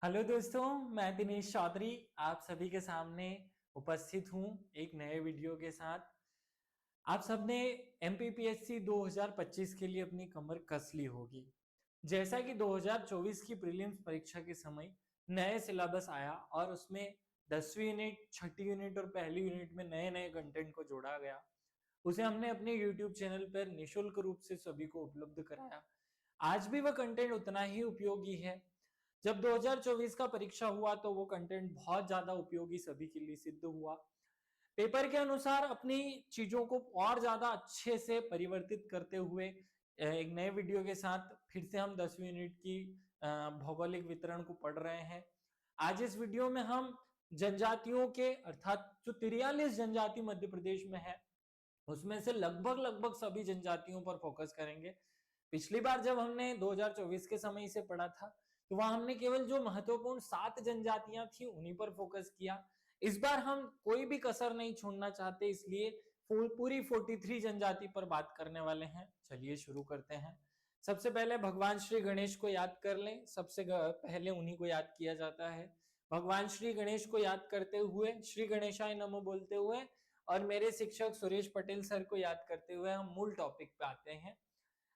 Hello दोस्तों, मैं दिनेश चौधरी आप सभी के सामने उपस्थित हूँ एक नए वीडियो के साथ। आप सबने एमपीपीएससी 2025 के लिए अपनी कमर कस ली होगी। जैसा कि 2024 की प्रीलिम्स परीक्षा के समय नए सिलेबस आया और उसमें 10वीं यूनिट, छठी यूनिट और पहली यूनिट में नए नए कंटेंट को जोड़ा गया। उसे हमने अपने यूट्यूब चैनल पर निशुल्क रूप से सभी को उपलब्ध कराया। आज भी वह कंटेंट उतना ही उपयोगी है। जब 2024 का परीक्षा हुआ तो वो कंटेंट बहुत ज्यादा उपयोगी सभी के लिए सिद्ध हुआ। पेपर के अनुसार अपनी चीजों को और ज्यादा अच्छे से परिवर्तित करते हुए एक नए वीडियो के साथ फिर से हम 10वीं यूनिट की भौगोलिक वितरण को पढ़ रहे हैं। आज इस वीडियो में हम जनजातियों के अर्थात जो 43 जनजाति मध्य प्रदेश में है उसमें से लगभग लगभग सभी जनजातियों पर फोकस करेंगे। पिछली बार जब हमने 2024 के समय इसे पढ़ा था तो वहां हमने केवल जो महत्वपूर्ण 7 जनजातियां थी उन्हीं पर फोकस किया। इस बार हम कोई भी कसर नहीं छोड़ना चाहते, इसलिए पूरी 43 जनजाति पर बात करने वाले हैं। चलिए शुरू करते हैं। सबसे पहले भगवान श्री गणेश को याद कर लें। सबसे पहले उन्हीं को याद किया जाता है। भगवान श्री गणेश को याद करते हुए, श्री गणेशाय नमो बोलते हुए और मेरे शिक्षक सुरेश पटेल सर को याद करते हुए हम मूल टॉपिक पे आते हैं।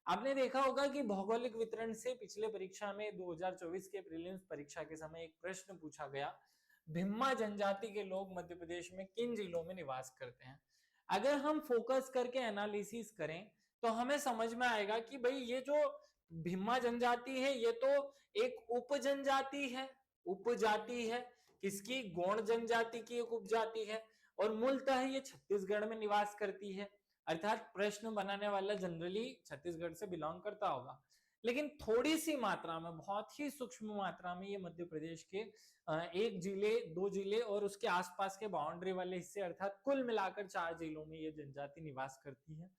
आपने देखा होगा कि भौगोलिक वितरण से पिछले परीक्षा में 2024 के प्रीलिम्स परीक्षा के समय एक प्रश्न पूछा गया, भिम्मा जनजाति के लोग मध्य प्रदेश में किन जिलों में निवास करते हैं। अगर हम फोकस करके एनालिसिस करें तो हमें समझ में आएगा कि भाई ये जो भिम्मा जनजाति है ये तो एक उप जनजाति है, उपजाति है। किसकी? गौड़ जनजाति की एक उपजाति है और मूलतः ये छत्तीसगढ़ में निवास करती है। अर्थात प्रश्न बनाने वाला जनरली छत्तीसगढ़ से बिलोंग करता होगा, लेकिन थोड़ी सी मात्रा में, बहुत ही सूक्ष्म मात्रा में ये मध्य प्रदेश के एक जिले, दो जिले और उसके आसपास के बाउंड्री वाले हिस्से अर्थात कुल मिलाकर 4 जिलों में ये जनजाति निवास करती है।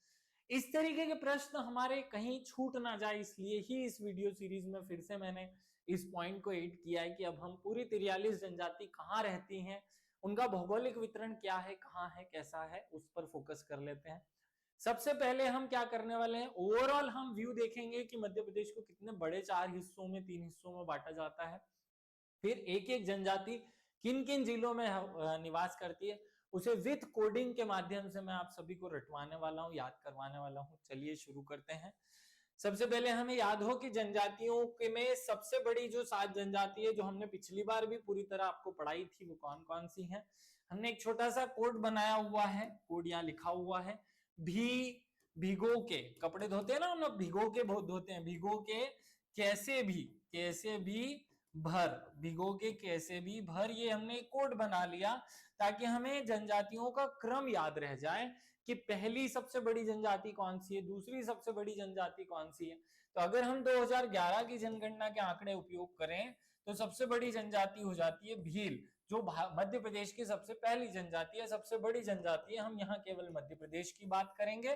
इस तरीके के प्रश्न हमारे कहीं छूट ना जाए, इसलिए ही इस वीडियो सीरीज में फिर से मैंने इस पॉइंट को ऐड किया है कि अब हम पूरी 43 जनजाति कहाँ रहती हैं, उनका भौगोलिक वितरण क्या है, कहाँ है, कैसा है, उस पर फोकस कर लेते हैं। सबसे पहले हम क्या करने वाले हैं, ओवरऑल हम व्यू देखेंगे कि मध्य प्रदेश को कितने बड़े 4 हिस्सों में, 3 हिस्सों में बांटा जाता है। फिर एक एक जनजाति किन किन जिलों में निवास करती है उसे विथ कोडिंग के माध्यम से मैं आप सभी को रटवाने वाला हूँ, याद करवाने वाला हूँ। चलिए शुरू करते हैं। सबसे पहले हमें याद हो कि जनजातियों के में सबसे बड़ी जो 7 जनजाति है जो हमने पिछली बार भी पूरी तरह आपको पढ़ाई थी वो कौन कौन सी है। हमने एक छोटा सा कोड बनाया हुआ है, कोड यहाँ लिखा हुआ है। भी, भिगो के कपड़े धोते हैं ना हम लोग, भिगो के बहुत धोते हैं। भिगो के, कैसे भी भर, भिगो के कैसे भी भर, ये हमने एक कोड बना लिया ताकि हमें जनजातियों का क्रम याद रह जाए कि पहली सबसे बड़ी जनजाति कौन सी है, दूसरी सबसे बड़ी जनजाति कौन सी है। तो अगर हम 2011 की जनगणना के आंकड़े उपयोग करें तो सबसे बड़ी जनजाति हो जाती है भील, जो मध्य प्रदेश की सबसे पहली जनजाति है, सबसे बड़ी जनजाति है। हम यहाँ केवल मध्य प्रदेश की बात करेंगे।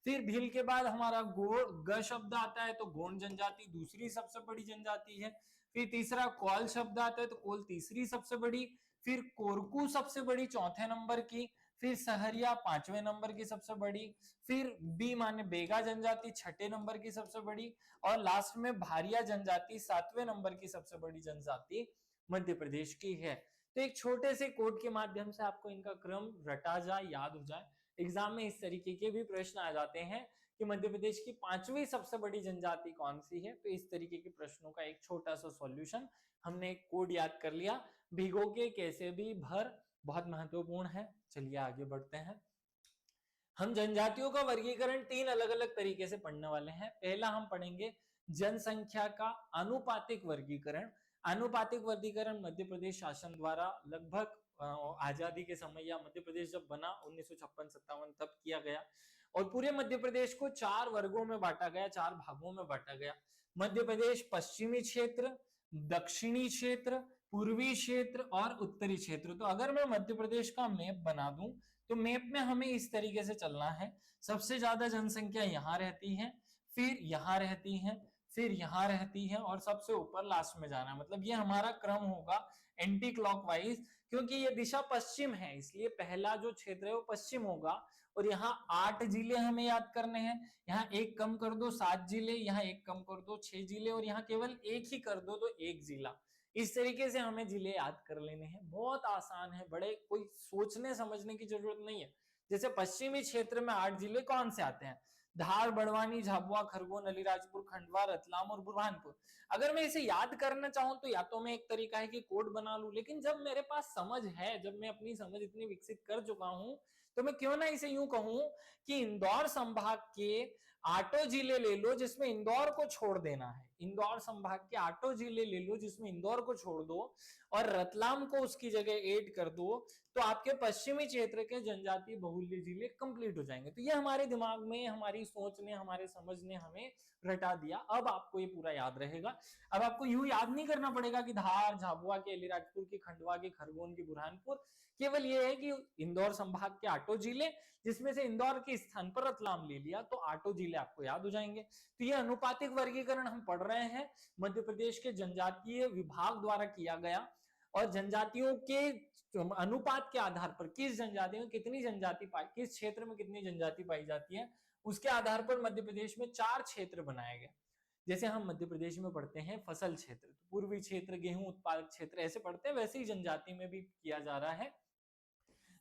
फिर भील के बाद हमारा गोड़, ग शब्द आता है तो गोंड जनजाति दूसरी सबसे बड़ी जनजाति है। फिर तीसरा कौल शब्द आता है तो कोल तीसरी सबसे बड़ी। फिर कोरकू सबसे बड़ी चौथे नंबर की। फिर सहरिया 5वें नंबर की सबसे बड़ी। फिर बी माने बेगा जनजाति 6ठे नंबर की सबसे बड़ी। और लास्ट में भारिया जनजाति 7वें नंबर की सबसे बड़ी जनजाति मध्य प्रदेश की है। तो एक छोटे से कोड के माध्यम से आपको इनका क्रम रटा जाए, याद हो जाए। एग्जाम में इस तरीके के भी प्रश्न आ जाते हैं कि मध्य प्रदेश की 5वीं सबसे बड़ी जनजाति कौन सी है। तो इस तरीके के प्रश्नों का एक छोटा सा सॉल्यूशन हमने एक कोड याद कर लिया, भिगो के कैसे भी भर, बहुत महत्वपूर्ण है। चलिए आगे बढ़ते हैं। हम जनजातियों का वर्गीकरण 3 अलग अलग तरीके से पढ़ने वाले हैं। पहला हम पढ़ेंगे जनसंख्या का आनुपातिक वर्गीकरण। आनुपातिक वर्गीकरण मध्य प्रदेश शासन द्वारा लगभग आजादी के समय या मध्य प्रदेश जब बना 1956-57 तब किया गया और पूरे मध्य प्रदेश को 4 वर्गों में बांटा गया, 4 भागों में बांटा गया। मध्य प्रदेश पश्चिमी क्षेत्र, दक्षिणी क्षेत्र, पूर्वी क्षेत्र और उत्तरी क्षेत्र। तो अगर मैं मध्य प्रदेश का मैप बना दूं तो मैप में हमें इस तरीके से चलना है। सबसे ज्यादा जनसंख्या यहाँ रहती है, फिर यहाँ रहती है, फिर यहाँ रहती है और सबसे ऊपर लास्ट में जाना है। मतलब ये हमारा क्रम होगा एंटी क्लॉकवाइज, क्योंकि ये दिशा पश्चिम है इसलिए पहला जो क्षेत्र है वो पश्चिम होगा। और यहाँ 8 जिले हमें याद करने हैं। यहाँ एक कम कर दो 7 जिले, यहाँ एक कम कर दो 6 जिले और यहाँ केवल एक ही कर दो तो 1 जिला। इस तरीके से हमें जिले याद कर लेने हैं, बहुत आसान है, बड़े कोई सोचने समझने की जरूरत नहीं है। जैसे पश्चिमी क्षेत्र में 8 जिले कौन से आते हैं? धार, बड़वानी, झाबुआ, खरगोन, अलीराजपुर, खंडवा, रतलाम और बुरहानपुर। अगर मैं इसे याद करना चाहूं तो या तो मैं एक तरीका है कि कोड बना लूं, लेकिन जब मेरे पास समझ है, जब मैं अपनी समझ इतनी विकसित कर चुका हूं, तो मैं क्यों ना इसे यूं कहूं कि इंदौर संभाग के 8 जिले ले लो जिसमें इंदौर को छोड़ देना है, इंदौर संभाग के 8 जिले ले लो जिसमें इंदौर को छोड़ दो और रतलाम को उसकी जगह ऐड कर दो, तो आपके पश्चिमी क्षेत्र के जनजातीय बहुल्य जिले कंप्लीट हो जाएंगे। तो ये हमारे दिमाग में, हमारी सोच ने, हमारे समझ ने हमें रटा दिया। अब आपको ये पूरा याद रहेगा। अब आपको यूं याद नहीं करना पड़ेगा कि धार, झाबुआ के, अलीराजपुर की, खंडवा की, खरगोन की, बुरहानपुर। केवल ये है कि इंदौर संभाग के 8 जिले, जिसमें से इंदौर के स्थान पर रतलाम ले लिया, तो 8 जिले आपको याद हो जाएंगे। तो ये अनुपातिक वर्गीकरण हम पढ़ रहे हैं, मध्य प्रदेश के जनजातीय विभाग द्वारा किया गया, और जनजातियों के अनुपात के आधार पर किस जनजाति में कितनी जनजाति पाई, किस क्षेत्र में कितनी जनजाति पाई जाती है, उसके आधार पर मध्य प्रदेश में 4 क्षेत्र बनाए गए। जैसे हम मध्य प्रदेश में पढ़ते हैं फसल क्षेत्र, तो पूर्वी क्षेत्र, गेहूं उत्पादक क्षेत्र ऐसे पढ़ते हैं, वैसे ही जनजाति में भी किया जा रहा है।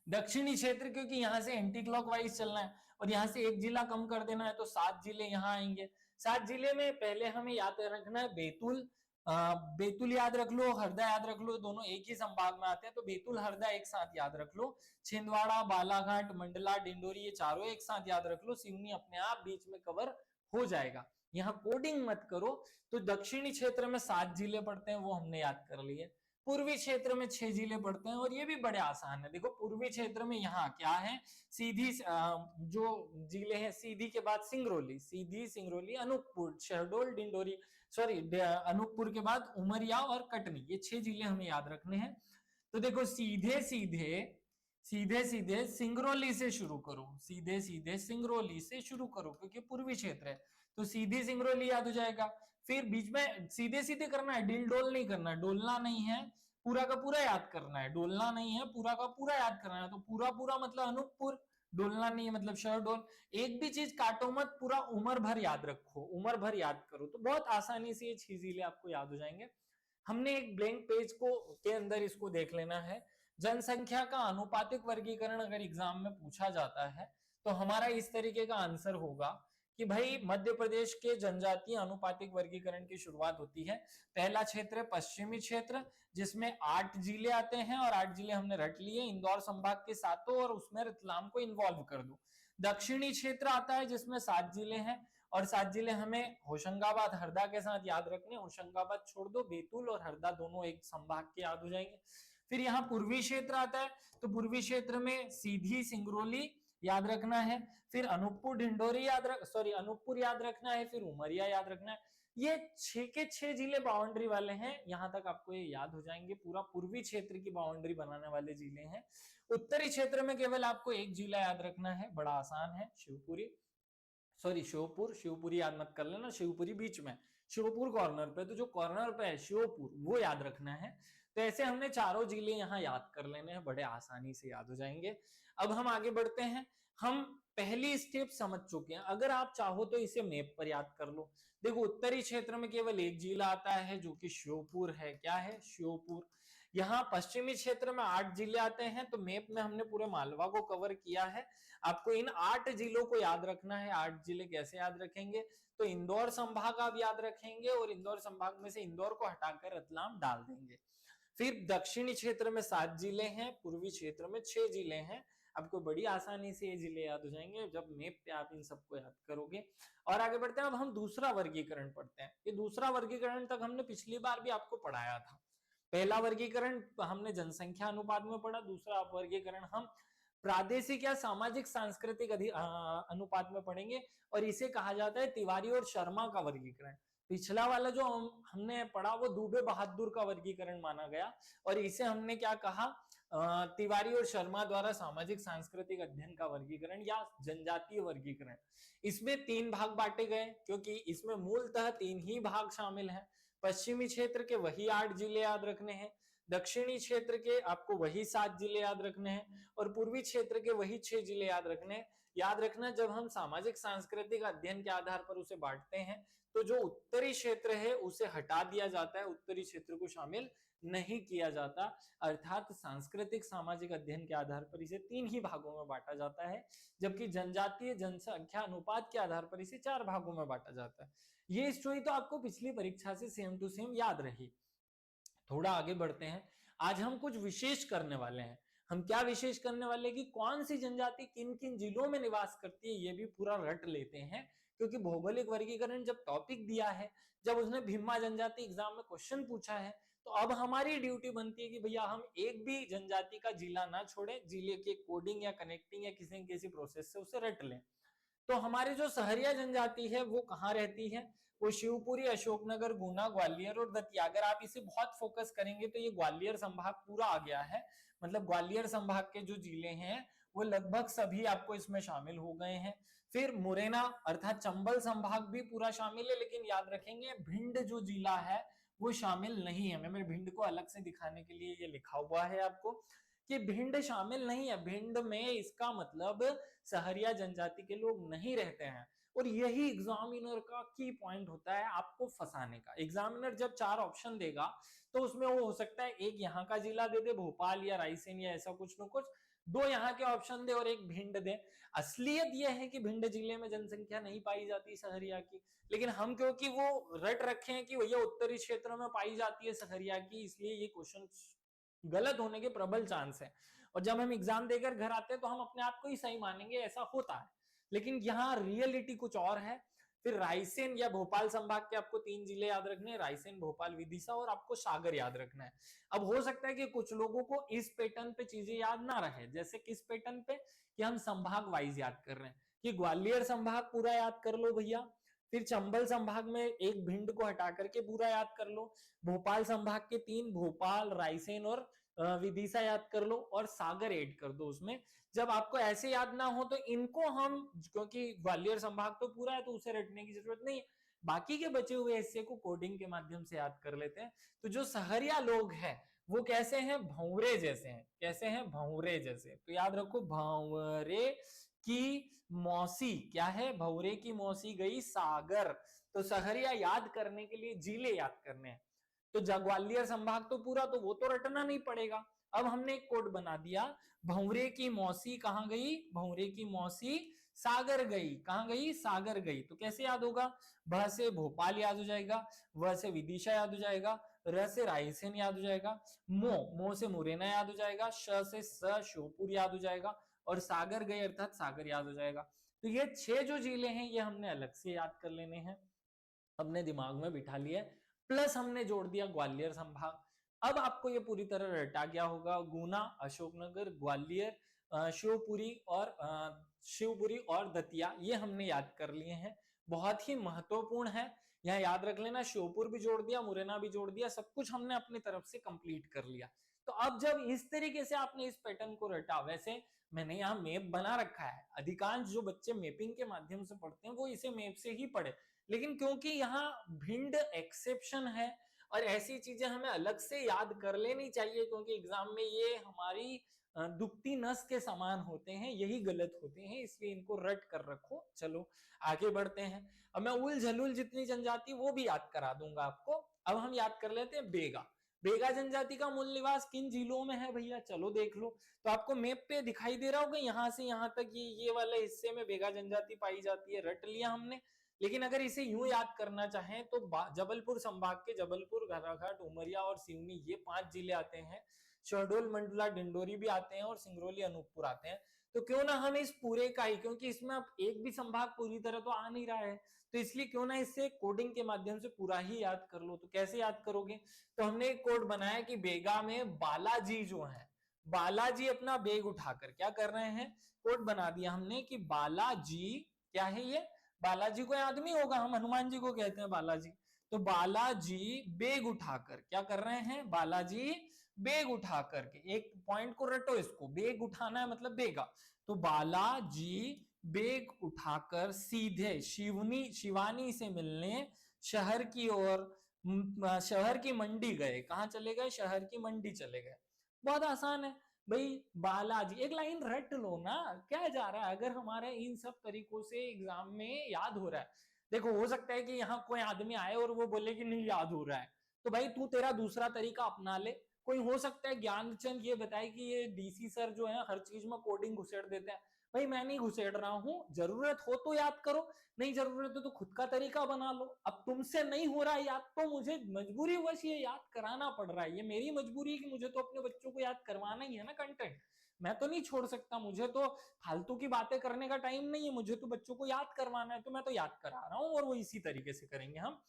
दक्षिणी क्षेत्र, क्योंकि यहाँ से एंटी क्लॉकवाइज चलना है और यहाँ से एक जिला कम कर देना है, तो 7 जिले यहाँ आएंगे। 7 जिले में पहले हमें याद रखना है बैतूल, बैतूल याद रख लो, हरदा याद रख लो, दोनों एक ही संभाग में आते हैं, तो बैतूल हरदा एक साथ याद रख लो। छिंदवाड़ा, बालाघाट, मंडला, डिंडोरी, ये चारों एक साथ याद रख लो। सिवनी अपने आप बीच में कवर हो जाएगा, यहाँ कोडिंग मत करो। तो दक्षिणी क्षेत्र में 7 जिले पड़ते हैं, वो हमने याद कर लिए। पूर्वी क्षेत्र में 6 जिले पड़ते हैं, और ये भी बड़े आसान है। देखो पूर्वी क्षेत्र में यहाँ क्या है, सीधी जो जिले हैं, सीधी के बाद सिंगरौली, सीधी, सिंगरौली, अनूपपुर, शहडोल, डिंडोरी, सॉरी अनूपपुर के बाद उमरिया और कटनी, ये 6 जिले हमें याद रखने हैं। तो देखो सीधे सीधे सिंगरौली से शुरू करो, सीधे सीधे सिंगरौली से शुरू करो, क्योंकि पूर्वी क्षेत्र है, तो सीधी सिंगरौली याद हो जाएगा। फिर बीच में सीधे सीधे करना है, डिल डोल नहीं करना, डोलना नहीं है, पूरा का पूरा याद करना है, डोलना नहीं है, पूरा का पूरा याद करना है। तो पूरा पूरा मतलब अनूपपुर, डोलना नहीं है मतलब शहडोल। एक भी चीज काटो मत, पूरा उम्र भर याद रखो, उम्र भर याद करो, तो बहुत आसानी से ये 6 जिले आपको याद हो जाएंगे। हमने एक ब्लैंक पेज को के अंदर इसको देख लेना है। जनसंख्या का अनुपातिक वर्गीकरण अगर एग्जाम में पूछा जाता है, तो हमारा इस तरीके का आंसर होगा कि भाई मध्य प्रदेश के जनजातीय अनुपातिक वर्गीकरण की शुरुआत होती है। पहला क्षेत्र पश्चिमी क्षेत्र, जिसमें 8 जिले आते हैं, और 8 जिले हमने रट लिए, इंदौर संभाग के सातों, और उसमें रतलाम को इन्वॉल्व कर दो। दक्षिणी क्षेत्र आता है जिसमें 7 जिले हैं, और 7 जिले हमें होशंगाबाद, हरदा के साथ याद रखने। होशंगाबाद छोड़ दो, बैतूल और हरदा दोनों एक संभाग के याद हो जाएंगे। फिर यहाँ पूर्वी क्षेत्र आता है, तो पूर्वी क्षेत्र में सीधी, सिंगरौली याद रखना है, फिर अनूपपुर, ढिंडोरी अनूपपुर याद रखना है, फिर उमरिया याद रखना है। ये 6 के 6 जिले बाउंड्री वाले हैं, यहां तक आपको ये याद हो जाएंगे। पूरा पूर्वी क्षेत्र की बाउंड्री बनाने वाले जिले हैं। उत्तरी क्षेत्र में केवल आपको एक जिला याद रखना है, बड़ा आसान है, शिवपुर, शिवपुरी याद मत कर लेना, शिवपुरी बीच में, शिवपुर कॉर्नर पे, तो जो कॉर्नर पे है शिवपुर, वो याद रखना है। तो ऐसे हमने चारों जिले यहाँ याद कर लेने हैं, बड़े आसानी से याद हो जाएंगे। अब हम आगे बढ़ते हैं। हम पहली स्टेप समझ चुके हैं, अगर आप चाहो तो इसे मैप पर याद कर लो। देखो उत्तरी क्षेत्र में केवल एक जिला आता है जो कि श्योपुर है। क्या है? श्योपुर। यहाँ पश्चिमी क्षेत्र में 8 जिले आते हैं, तो मैप में हमने पूरे मालवा को कवर किया है। आपको इन 8 जिलों को याद रखना है। 8 जिले कैसे याद रखेंगे? तो इंदौर संभाग आप याद रखेंगे, और इंदौर संभाग में से इंदौर को हटाकर रतलाम डाल देंगे। फिर दक्षिणी क्षेत्र में 7 जिले हैं, पूर्वी क्षेत्र में 6 जिले हैं। आपको बड़ी आसानी से ये जिले याद हो जाएंगे जब मैप पे आप इन सबको याद करोगे। और आगे बढ़ते हैं। अब हम दूसरा वर्गीकरण पढ़ते हैं। ये दूसरा वर्गीकरण तक हमने पिछली बार भी आपको पढ़ाया था। पहला वर्गीकरण हमने जनसंख्या अनुपात में पढ़ा, दूसरा वर्गीकरण हम प्रादेशिक या सामाजिक सांस्कृतिक अनुपात में पढ़ेंगे, और इसे कहा जाता है तिवारी और शर्मा का वर्गीकरण। पिछला वाला जो हमने पढ़ा वो दुबे बहादुर का वर्गीकरण माना गया, और इसे हमने क्या कहा, तिवारी और शर्मा द्वारा सामाजिक सांस्कृतिक अध्ययन का वर्गीकरण या जनजातीय वर्गीकरण। इसमें 3 भाग बांटे गए, क्योंकि इसमें मूलतः 3 ही भाग शामिल हैं। पश्चिमी क्षेत्र के वही 8 जिले याद रखने हैं, दक्षिणी क्षेत्र के आपको वही 7 जिले याद रखने हैं और पूर्वी क्षेत्र के वही 6 जिले याद रखने हैं। याद रखना, जब हम सामाजिक सांस्कृतिक अध्ययन के आधार पर उसे बांटते हैं तो जो उत्तरी क्षेत्र है उसे हटा दिया जाता है, उत्तरी क्षेत्र को शामिल नहीं किया जाता। अर्थात सांस्कृतिक सामाजिक अध्ययन के आधार पर इसे 3 ही भागों में बांटा जाता है, जबकि जनजातीय जनसंख्या अनुपात के आधार पर इसे 4 भागों में बांटा जाता है। ये स्टोरी तो आपको पिछली परीक्षा से सेम टू सेम याद रही। थोड़ा आगे बढ़ते हैं, आज हम कुछ विशेष करने वाले हैं। हम क्या विशेष करने वाले हैं कि कौन सी जनजाति किन किन जिलों में निवास करती है, ये भी पूरा रट लेते हैं, क्योंकि भौगोलिक वर्गीकरण जब टॉपिक दिया है, जब उसने भीमा जनजाति एग्जाम में क्वेश्चन पूछा है, तो अब हमारी ड्यूटी बनती है कि भैया हम एक भी जनजाति का जिला ना छोड़े, जिले के कोडिंग या कनेक्टिंग या किसी न किसी प्रोसेस से उसे रट लें। तो हमारी जो सहरिया जनजाति है वो कहाँ रहती है? वो शिवपुरी, अशोकनगर, गुना, ग्वालियर और दतिया। अगर आप इसे बहुत फोकस करेंगे तो ये ग्वालियर संभाग पूरा आ गया है, मतलब ग्वालियर संभाग के जो जिले हैं वो लगभग सभी आपको इसमें शामिल हो गए हैं। फिर मुरैना अर्थात चंबल संभाग भी पूरा शामिल है, लेकिन याद रखेंगे भिंड जो जिला है वो शामिल नहीं है। मैं भिंड को अलग से दिखाने के लिए ये लिखा हुआ है आपको कि भिंड शामिल नहीं है। भिंड में इसका मतलब सहरिया जनजाति के लोग नहीं रहते हैं, और यही एग्जामिनर का की पॉइंट होता है आपको फंसाने का। एग्जामिनर जब 4 ऑप्शन देगा तो उसमें वो हो सकता है एक यहाँ का जिला दे दे, भोपाल या रायसेन या ऐसा कुछ न कुछ, 2 यहाँ के ऑप्शन दे और एक भिंड दे। असलियत यह है कि भिंड जिले में जनसंख्या नहीं पाई जाती सहरिया की, लेकिन हम क्योंकि वो रट रखे हैं कि भैया उत्तरी क्षेत्रों में पाई जाती है सहरिया की, इसलिए ये क्वेश्चन गलत होने के प्रबल चांस है। और जब हम एग्जाम देकर घर आते हैं तो हम अपने आप को ही सही मानेंगे, ऐसा होता है, लेकिन यहाँ रियलिटी कुछ और है। फिर रायसेन या भोपाल संभाग के आपको 3 जिले याद रखने हैं, रायसेन, भोपाल, विदिशा, और आपको सागर याद रखना है। अब हो सकता है कि कुछ लोगों को इस पैटर्न पे चीजें याद ना रहे, जैसे किस पैटर्न पे कि हम संभाग वाइज याद कर रहे हैं कि ग्वालियर संभाग पूरा याद कर लो भैया, फिर चंबल संभाग में एक भिंड को हटा करके पूरा याद कर लो, भोपाल संभाग के 3 भोपाल, रायसेन और विदिशा याद कर लो, और सागर ऐड कर दो उसमें। जब आपको ऐसे याद ना हो तो इनको हम, क्योंकि ग्वालियर संभाग तो पूरा है तो उसे रटने की जरूरत नहीं है, बाकी के बचे हुए हिस्से को कोडिंग के माध्यम से याद कर लेते हैं। तो जो सहरिया लोग हैं वो कैसे हैं? भंवरे जैसे हैं। कैसे हैं? भंवरे जैसे। तो याद रखो, भंवरे की मौसी क्या है? भंवरे की मौसी गई सागर। तो सहरिया याद करने के लिए जिले याद करने हैं, तो ग्वालियर संभाग तो पूरा, तो वो तो रटना नहीं पड़ेगा। अब हमने एक कोड बना दिया, भंवरे की मौसी कहां गई? भंवरे की मौसी सागर गई। कहां गई? सागर गई। तो कैसे याद होगा? भ से भोपाल याद हो जाएगा, व से विदिशा याद हो जाएगा, र से रायसेन याद हो जाएगा, मो से मुरैना याद हो जाएगा, श से शिवपुर याद हो जाएगा, और सागर गई अर्थात सागर याद हो जाएगा। तो ये 6 जो जिले हैं ये हमने अलग से याद कर लेने हैं, अपने दिमाग में बिठा लिया, प्लस हमने जोड़ दिया ग्वालियर संभाग। अब आपको ये पूरी तरह रटा गया होगा, गुना, अशोकनगर, ग्वालियर, शिवपुरी और दतिया, ये हमने याद कर लिए हैं। बहुत ही महत्वपूर्ण है, यहाँ याद रख लेना, शिवपुर भी जोड़ दिया, मुरैना भी जोड़ दिया, सब कुछ हमने अपनी तरफ से कंप्लीट कर लिया। तो अब जब इस तरीके से आपने इस पैटर्न को रटा, वैसे मैंने यहाँ मैप बना रखा है, अधिकांश जो बच्चे मैपिंग के माध्यम से पढ़ते हैं वो इसे मैप से ही पढ़े, लेकिन क्योंकि यहाँ भिंड एक्सेप्शन है और ऐसी चीजें हमें अलग से याद कर लेनी चाहिए, क्योंकि एग्जाम में ये हमारी दुखती नस के समान होते हैं, यही गलत होते हैं, इसलिए इनको रट कर रखो। चलो आगे बढ़ते हैं। अब मैं उल झलुल जितनी जनजाति वो भी याद करा दूंगा आपको। अब हम याद कर लेते हैं बेगा। बेगा जनजाति का मूल निवास किन जिलों में है भैया? चलो देख लो। तो आपको मैप पे दिखाई दे रहा होगा, यहाँ से यहाँ तक ये वाले हिस्से में बेगा जनजाति पाई जाती है, रट लिया हमने। लेकिन अगर इसे यूं याद करना चाहें तो जबलपुर संभाग के जबलपुर, घराघाट, उमरिया और सिवनी, ये 5 जिले आते हैं। शहडोल, मंडला, डिंडोरी भी आते हैं और सिंगरौली, अनूपपुर आते हैं। तो क्यों ना हम इस पूरे का ही, क्योंकि इसमें अब एक भी संभाग पूरी तरह तो आ नहीं रहा है, तो इसलिए क्यों ना इससे कोडिंग के माध्यम से पूरा ही याद कर लो। तो कैसे याद करोगे? तो हमने एक कोड बनाया कि बेगा में बालाजी जो है, बालाजी अपना बैग उठाकर क्या कर रहे हैं? कोड बना दिया हमने कि बालाजी, क्या है ये? बालाजी कोई आदमी होगा, हम हनुमान जी को कहते हैं बालाजी। तो बालाजी बैग उठाकर क्या कर रहे हैं? बालाजी बैग उठा करके, एक पॉइंट को रटो, इसको बैग उठाना है मतलब बेगा। तो बालाजी बैग उठाकर सीधे शिवानी से मिलने शहर की ओर शहर की मंडी गए। कहाँ चले गए? शहर की मंडी चले गए। बहुत आसान है भाई। बालाजी, एक लाइन रट लो ना, क्या जा रहा है? अगर हमारे इन सब तरीकों से एग्जाम में याद हो रहा है, देखो हो सकता है कि यहाँ कोई आदमी आए और वो बोले कि नहीं याद हो रहा है, तो भाई तू तेरा दूसरा तरीका अपना ले। कोई हो सकता है ज्ञानचंद ये बताए कि ये डीसी सर जो है हर चीज में कोडिंग घुसेड़ देते हैं। भाई मैं नहीं घुसेड़ रहा हूं, जरूरत हो तो याद करो, नहीं जरूरत है तो खुद का तरीका बना लो। अब तुमसे नहीं हो रहा है याद, तो मुझे मजबूरी वश ये याद कराना पड़ रहा है। ये मेरी मजबूरी है कि मुझे तो अपने बच्चों को याद करवाना ही है ना कंटेंट। मैं तो नहीं छोड़ सकता, मुझे तो फालतू की बातें करने का टाइम नहीं है, मुझे तो बच्चों को याद करवाना है, तो मैं तो याद करा रहा हूँ और वो इसी तरीके से करेंगे हम।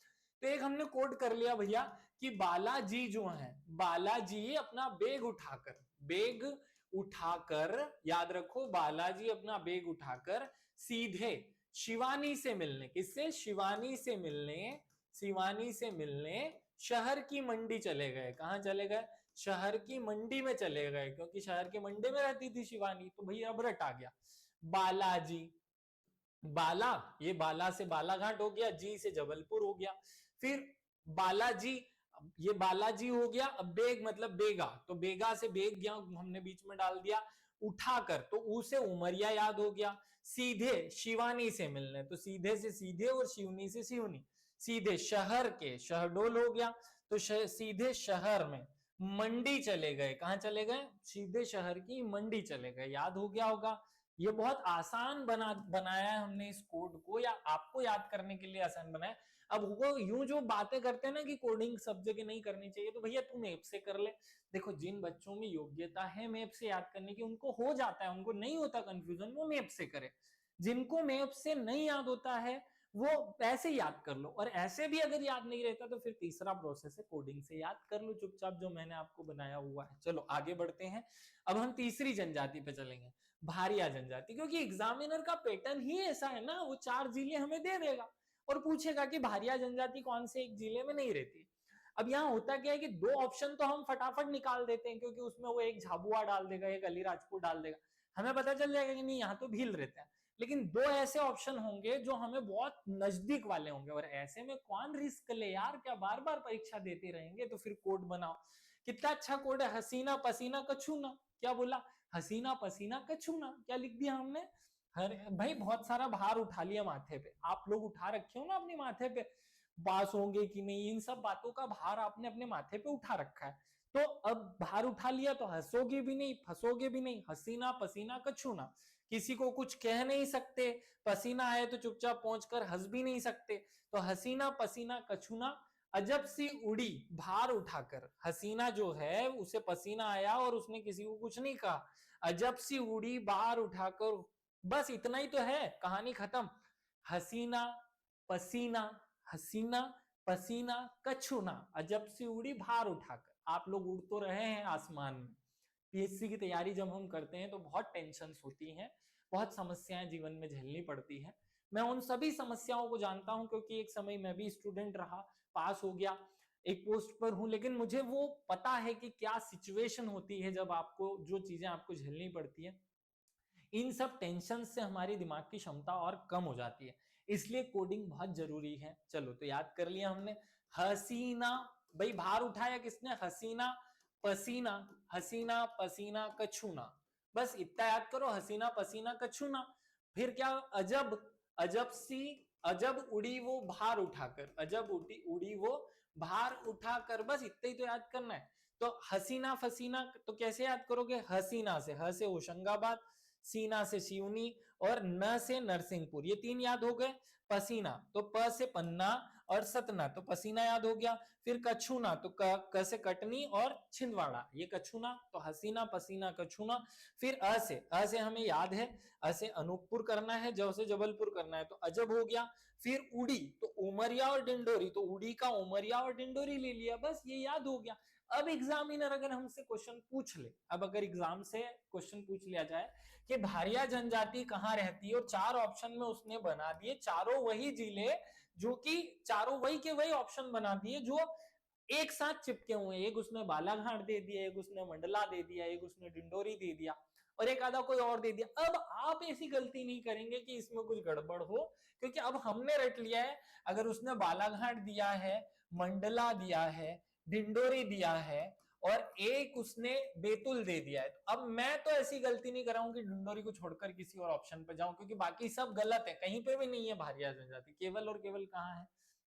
तो एक हमने कोड कर लिया भैया कि बालाजी जो है, बालाजी अपना बैग उठाकर, याद रखो, बालाजी अपना बैग उठाकर सीधे शिवानी से मिलने, किससे? शिवानी से मिलने शहर की मंडी चले गए। कहां चले गए? शहर की मंडी में चले गए, क्योंकि शहर के मंडी में रहती थी शिवानी, तो भैया अब रट आ गया। बालाजी, बाला, ये बाला से बालाघाट हो गया, जी से जबलपुर हो गया। फिर बालाजी, ये बालाजी हो गया। अब बेग मतलब बेगा, तो बेगा से बेग हमने बीच में डाल दिया। उठाकर, तो ऊ से उमरिया याद हो गया। सीधे शिवानी से मिलने, तो सीधे से सीधे और शिवनी से शिवनी। सीधे शहर के शहडोल हो गया, तो सीधे शहर में मंडी चले गए। कहां चले गए? सीधे शहर की मंडी चले गए। याद हो गया होगा। ये बहुत आसान बनाया है हमने इस कोड को, या आपको याद करने के लिए आसान बनाया। अब वो यूं जो बातें करते हैं ना कि कोडिंग सब जगह नहीं करनी चाहिए, तो भैया तू मैप से कर ले। देखो जिन बच्चों में योग्यता है मैप से याद करने की, उनको हो जाता है, उनको नहीं होता कंफ्यूजन, वो मैप से करे। जिनको मैप से नहीं याद होता है वो ऐसे याद कर लो, और ऐसे भी अगर याद नहीं रहता तो फिर तीसरा प्रोसेस है कोडिंग से याद कर लो चुपचाप, जो मैंने आपको बनाया हुआ है। चलो आगे बढ़ते हैं। अब हम तीसरी जनजाति पे चलेंगे, भारिया जनजाति, क्योंकि एग्जामिनर का पैटर्न ही ऐसा है ना, वो 4 जिले हमें दे देगा और पूछेगा कि भारिया जनजाति कौन से एक जिले में नहीं रहती। अब यहाँ होता क्या है कि 2 ऑप्शन तो हम फटाफट निकाल देते हैं, क्योंकि उसमें वो एक झाबुआ डाल देगा, एक अलीराजपुर डाल देगा, हमें पता चल जाएगा कि नहीं यहाँ तो भील रहता है। लेकिन 2 ऐसे ऑप्शन होंगे जो हमें बहुत नजदीक वाले होंगे, और ऐसे में कौन रिस्क ले यार, क्या बार बार परीक्षा देते रहेंगे? तो फिर कोड बनाओ। कितना अच्छा कोड है, हसीना पसीना कछूना। क्या बोला? हसीना पसीना कछूना, क्या लिख दिया हमने? हर भाई बहुत सारा भार उठा लिया माथे पे, आप लोग उठा रखे हो ना अपने माथे पे, पास होंगे कि नहीं, इन सब बातों का भार आपने अपने माथे पे उठा रखा है। तो अब भार उठा लिया तो हंसोगे भी नहीं, फंसोगे भी नहीं। हसीना पसीना कछूना, किसी को कुछ कह नहीं सकते, पसीना आए तो चुपचाप पहुंचकर हंस भी नहीं सकते। तो हसीना पसीना कछूना, अजब सी उड़ी भार उठाकर। हसीना जो है उसे पसीना आया और उसने किसी को कुछ नहीं कहा, अजब सी उड़ी भार उठाकर, बस इतना ही तो है, कहानी खत्म। हसीना पसीना, हसीना पसीना कछूना, अजब सी उड़ी भार उठाकर। आप लोग उड़ तो रहे हैं आसमान में। पीएससी की तैयारी जब हम करते हैं तो बहुत टेंशन होती हैं, बहुत समस्याएं जीवन में झेलनी पड़ती हैं। मैं उन सभी समस्याओं को जानता हूं, क्योंकि एक समय मैं भी स्टूडेंट रहा, पास हो गया, एक पोस्ट पर हूं, लेकिन मुझे वो पता है कि क्या सिचुएशन होती है जब आपको जो चीजें आपको झेलनी पड़ती है। इन सब टेंशन से हमारी दिमाग की क्षमता और कम हो जाती है, इसलिए कोडिंग बहुत जरूरी है। चलो तो याद कर लिया हमने। हसीना, भाई भार उठाया किसने? हसीना पसीना, हसीना पसीना कछूना, बस इतना याद करो, हसीना पसीना कछूना। फिर क्या? अजब, अजब सी, अजब उड़ी वो भार उठाकर, अजब उड़ी वो भार उठाकर, बस इतना ही तो याद करना है। तो हसीना फसीना तो कैसे याद करोगे? हसीना से, ह से होशंगाबाद, सीना से सिवनी, और न से नरसिंहपुर, ये 3 याद हो गए। पसीना तो प से पन्ना और सतना, तो पसीना याद हो गया। फिर कछूना तो क से कटनी और छिंदवाड़ा, ये कछूना। तो हसीना पसीना कछूना। फिर अ से हमें याद है, अ से अनूपपुर करना है, ज से जबलपुर करना है, तो अजब हो गया। फिर उड़ी तो उमरिया और डिंडोरी, तो उड़ी का उमरिया और डिंडोरी ले लिया, बस ये याद हो गया। अब एग्जामिनर अगर हमसे क्वेश्चन पूछ ले, अब अगर एग्जाम से क्वेश्चन पूछ लिया जाए कि भारिया जनजाति कहाँ रहती है, और 4 ऑप्शन में उसने बना दिए, चारों वही जिले, जो कि चारों वही के वही ऑप्शन बना दिए जो एक साथ चिपके हुए, एक उसने बालाघाट दे दिया, एक उसने मंडला दे दिया, एक उसने डिंडोरी दे दिया। और एक आधा कोई और दे दिया। अब आप ऐसी गलती नहीं करेंगे कि इसमें कुछ गड़बड़ हो, क्योंकि अब हमने रट लिया है। अगर उसने बालाघाट दिया है, मंडला दिया है, ढिंडोरी दिया है और एक उसने बैतूल दे दिया है, तो अब मैं तो ऐसी गलती नहीं कर रहा हूं कि ढिंडोरी को छोड़कर किसी और ऑप्शन पे जाऊं, क्योंकि बाकी सब गलत है, कहीं पे भी नहीं है भारिया जनजाति, केवल और केवल कहाँ है,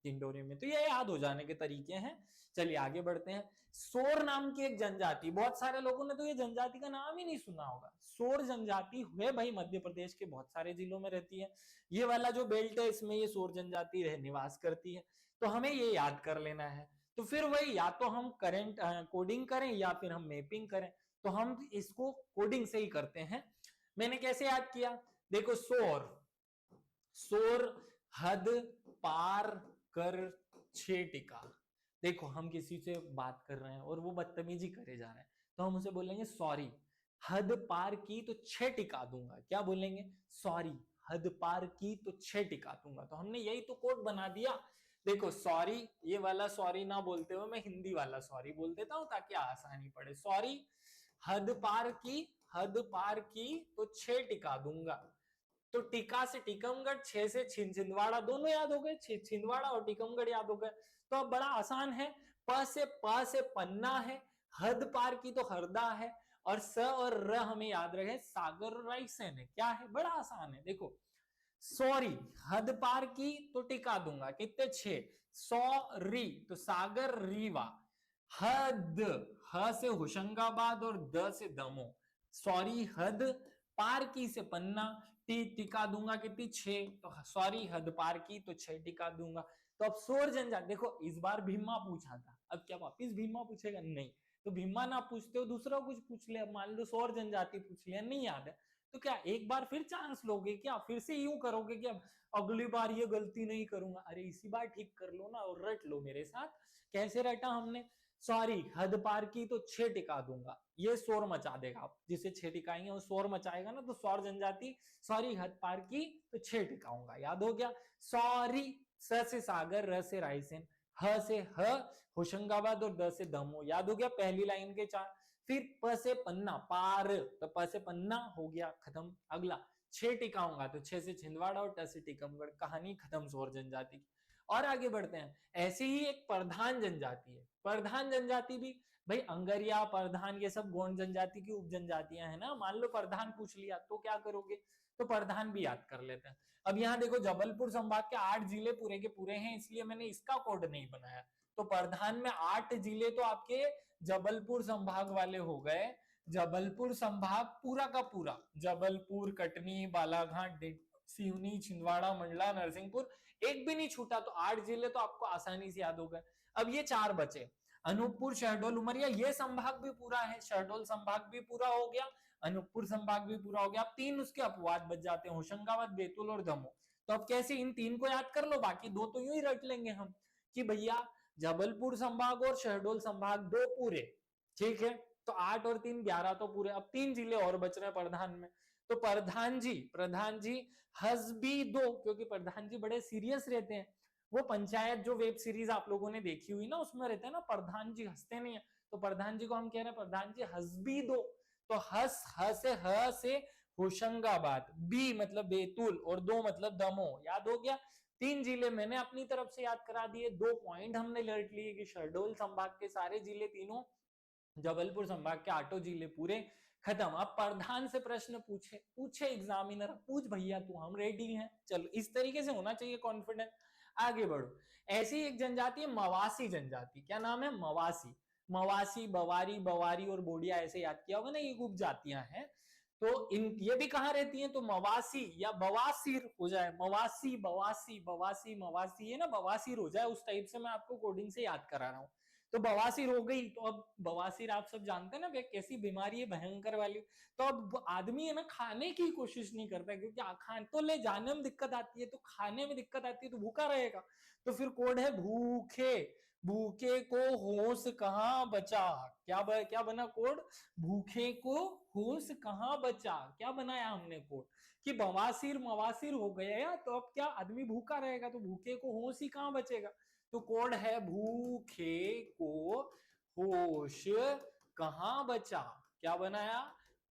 ढिंडोरी में। तो ये याद हो जाने के तरीके हैं। चलिए आगे बढ़ते हैं। सोर नाम की एक जनजाति, बहुत सारे लोगों ने तो ये जनजाति का नाम ही नहीं सुना होगा। सोर जनजाति हुए भाई मध्य प्रदेश के बहुत सारे जिलों में रहती है। ये वाला जो बेल्ट है इसमें ये सोर जनजाति रह निवास करती है, तो हमें ये याद कर लेना है। तो फिर वही, या तो हम करंट कोडिंग करें या फिर हम मैपिंग करें, तो हम इसको कोडिंग से ही करते हैं। मैंने कैसे याद किया, देखो सोर, सोर हद पार कर छे टिका। देखो हम किसी से बात कर रहे हैं और वो बदतमीजी करे जा रहे हैं, तो हम उसे बोलेंगे सॉरी, हद पार की तो 6 टिका दूंगा। क्या बोलेंगे, सॉरी हद पार की तो 6 टिका दूंगा। तो हमने यही तो कोड बना दिया। देखो सॉरी, ये वाला सॉरी ना बोलते हुए मैं हिंदी वाला सॉरी बोल देता हूं ताकि आसानी पड़े। सॉरी हद पार की, हद पार की तो 6 टिका दूंगा। तो टीका से टीकमगढ़, 6 से छिंदवाड़ा, दोनों याद हो गए, छिंदवाड़ा और टीकमगढ़ याद हो गए। तो अब बड़ा आसान है, प से पन्ना है, हद पार की तो हरदा है, और स और र हमें याद रहे सागर रायसेन है। क्या है, बड़ा आसान है। देखो सॉरी हद पार की तो टिका दूंगा, कितने 6, सॉरी तो सागर रीवा, हद ह से होशंगाबाद और द से दमो, सॉरी हद पार की से पन्ना, टिका दूंगा कितनी 6, तो सॉरी हद पार की तो 6 टिका दूंगा। तो अब सोर जनजाति, देखो इस बार भीमा पूछा था, अब क्या वापिस भीमा पूछेगा, नहीं। तो भीमा ना पूछते हो दूसरा कुछ पूछ ले, मान लो सोर जनजाति पूछ लिया, नहीं याद है, तो क्या एक बार फिर चांस लोगे क्या, फिर से यूं करोगे कि अब अगली बार ये गलती नहीं करूंगा। अरे इसी बार ठीक कर लो ना और रट लो मेरे साथ। कैसे रटा हमने, सॉरी हद पार की तो 6 टिका दूंगा, ये शोर मचा देगा, जिसे 6 टिकाएंगे वो शोर मचाएगा ना, तो सौर जनजाति सॉरी हद पार की तो 6 टिकाऊंगा, याद हो गया। सॉरी, स से सागर, र से रायसेन, ह से ह होशंगाबाद और द से दमो, याद हो गया पहली लाइन के 4। फिर प से पन्ना, पार, तो प से पन्ना हो गया खत्म। अगला 6 टिकाऊंगा, तो 6 से छिंदवाड़ा और ट से टीकमगढ़, कहानी खत्म सोर जनजाति की। और आगे बढ़ते हैं। ऐसे ही एक प्रधान जनजाति है, प्रधान जनजाति भी भाई अंगरिया, प्रधान, ये सब गोंड जनजाति की उप जनजातियां है ना। मान लो प्रधान पूछ लिया तो क्या करोगे, तो प्रधान भी याद कर लेते हैं। अब यहाँ देखो जबलपुर संभाग के 8 जिले पूरे के पूरे हैं, इसलिए मैंने इसका कोड नहीं बनाया। तो प्रधान में 8 जिले तो आपके जबलपुर संभाग वाले हो गए। जबलपुर संभाग पूरा का पूरा, जबलपुर, कटनी, बालाघाट, सिवनी, छिंदवाड़ा, मंडला, नरसिंहपुर, एक भी नहीं छूटा। तो 8 जिले तो आपको आसानी से याद हो गए। अब ये 4 बचे, अनूपपुर, शहडोल, उमरिया, ये संभाग भी पूरा है, शहडोल संभाग भी पूरा हो गया, अनूपपुर संभाग भी पूरा हो गया। अब 3 उसके अपवाद बच जाते हैं, होशंगाबाद, बैतूल और दमोह। तो अब कैसे, इन 3 को याद कर लो, बाकी 2 तो यूं ही रट लेंगे हम कि भैया जबलपुर संभाग और शहडोल संभाग 2 पूरे, ठीक है। तो 8 और 3 11 तो पूरे। अब 3 जिले और बच रहे हैं प्रधान में, तो प्रधान जी, प्रधान जी हसबी 2, क्योंकि प्रधान जी बड़े सीरियस रहते हैं। वो पंचायत जो वेब सीरीज आप लोगों ने देखी हुई ना, उसमें रहते हैं ना प्रधान जी, हंसते नहीं है, तो प्रधान जी को हम कह रहे हैं प्रधान जी हसबी 2। तो हस, ह से होशंगाबाद, बी मतलब बैतूल और 2 मतलब दमोह, याद हो गया। 3 जिले मैंने अपनी तरफ से याद करा दिए, 2 पॉइंट हमने लड़ लिए कि शहडोल संभाग के सारे जिले तीनों, जबलपुर संभाग के 8 जिले पूरे, खत्म। अब प्रधान से प्रश्न पूछे एग्जामिनर, पूछ भैया तू, हम रेडी हैं। चलो इस तरीके से होना चाहिए कॉन्फिडेंस। आगे बढ़ो। ऐसी एक जनजाति है मवासी जनजाति, क्या नाम है, मवासी। मवासी, बवारी, बवारी और बोडिया, ऐसे याद किया होगा ना, ये उपजातियां हैं। तो इन ये भी कहाँ रहती हैं, तो मवासी या बवासीर हो जाए, मवासी, बवासी, बवासी, मवासी, ये ना बवासीर हो जाए, उस टाइप से मैं आपको कोडिंग से याद करा रहा हूँ। तो बवासीर हो गई। तो अब बवासीर आप सब जानते हैं ना वे कैसी बीमारी है, भयंकर वाली। तो अब आदमी है ना खाने की कोशिश नहीं करता, क्योंकि खान तो ले जाने में दिक्कत आती है, तो खाने में दिक्कत आती है तो भूखा रहेगा। तो फिर कोड है भूखे, भूखे को होश कहाँ बचा। क्या बना कोड, भूखे को होश कहाँ बचा। क्या बनाया हमने कोड कि बवासीर मवासीर हो गया, तो अब क्या आदमी भूखा रहेगा, तो भूखे को होश ही कहाँ बचेगा। तो कोड है भूखे को होश कहाँ बचा। क्या बनाया,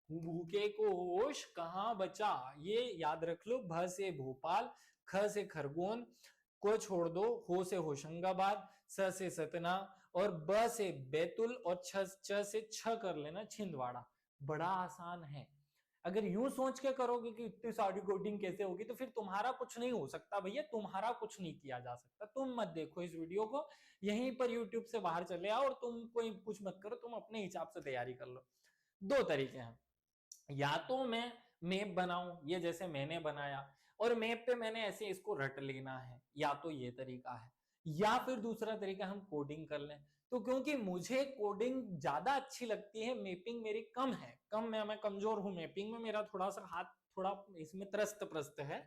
भूखे को होश कहाँ बचा, ये याद रख लो। भ से भोपाल, ख से खरगोन, को छोड़ दो, हो से होशंगाबाद, स से सतना और ब से बैतुल और च से छ कर लेना छिंदवाड़ा। बड़ा आसान है। अगर यूं सोच के करोगे कि इतनी सारी कोडिंग कैसे होगी तो फिर तुम्हारा कुछ नहीं हो सकता भैया, तुम्हारा कुछ नहीं किया जा सकता। तुम मत देखो इस वीडियो को, यहीं पर यूट्यूब से बाहर चले आओ और तुम कोई कुछ मत करो, तुम अपने हिसाब से तैयारी कर लो। दो तरीके हैं, या तो मैं मैप बनाऊं ये जैसे मैंने बनाया और मैप पे मैंने ऐसे इसको रट लेना है, या तो ये तरीका है, या फिर दूसरा तरीका हम कोडिंग कर लें। तो क्योंकि मुझे कोडिंग ज्यादा अच्छी लगती है, मैपिंग मेरी कम है, मैं कमजोर हूं मैपिंग में, मेरा थोड़ा सा हाथ थोड़ा इसमें त्रस्त प्रस्त है,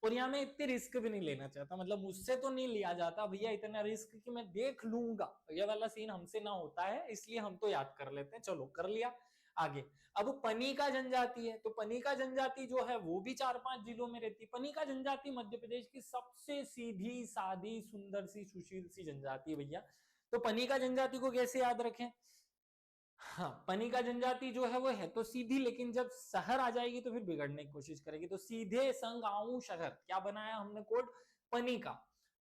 और यहाँ मैं इतनी रिस्क भी नहीं लेना चाहता, मतलब मुझसे तो नहीं लिया जाता भैया इतना रिस्क कि मैं देख लूंगा, ये वाला सीन हमसे ना होता है, इसलिए हम तो याद कर लेते हैं। चलो कर लिया। आगे, अब पनिका जनजाति है, तो पनिका जनजाति जो है वो भी 4-5 जिलों में रहती है। पनिका जनजाति मध्य प्रदेश की सबसे सीधी सादी सुंदर सी सुशील सी जनजाति है भैया। तो पनिका जनजाति को कैसे याद रखें? हाँ, पनिका जनजाति जो है वो है तो सीधी, लेकिन जब शहर आ जाएगी तो फिर बिगड़ने की कोशिश करेगी। तो सीधे संग आऊं शहर, क्या बनाया हमने कोड? पनिका।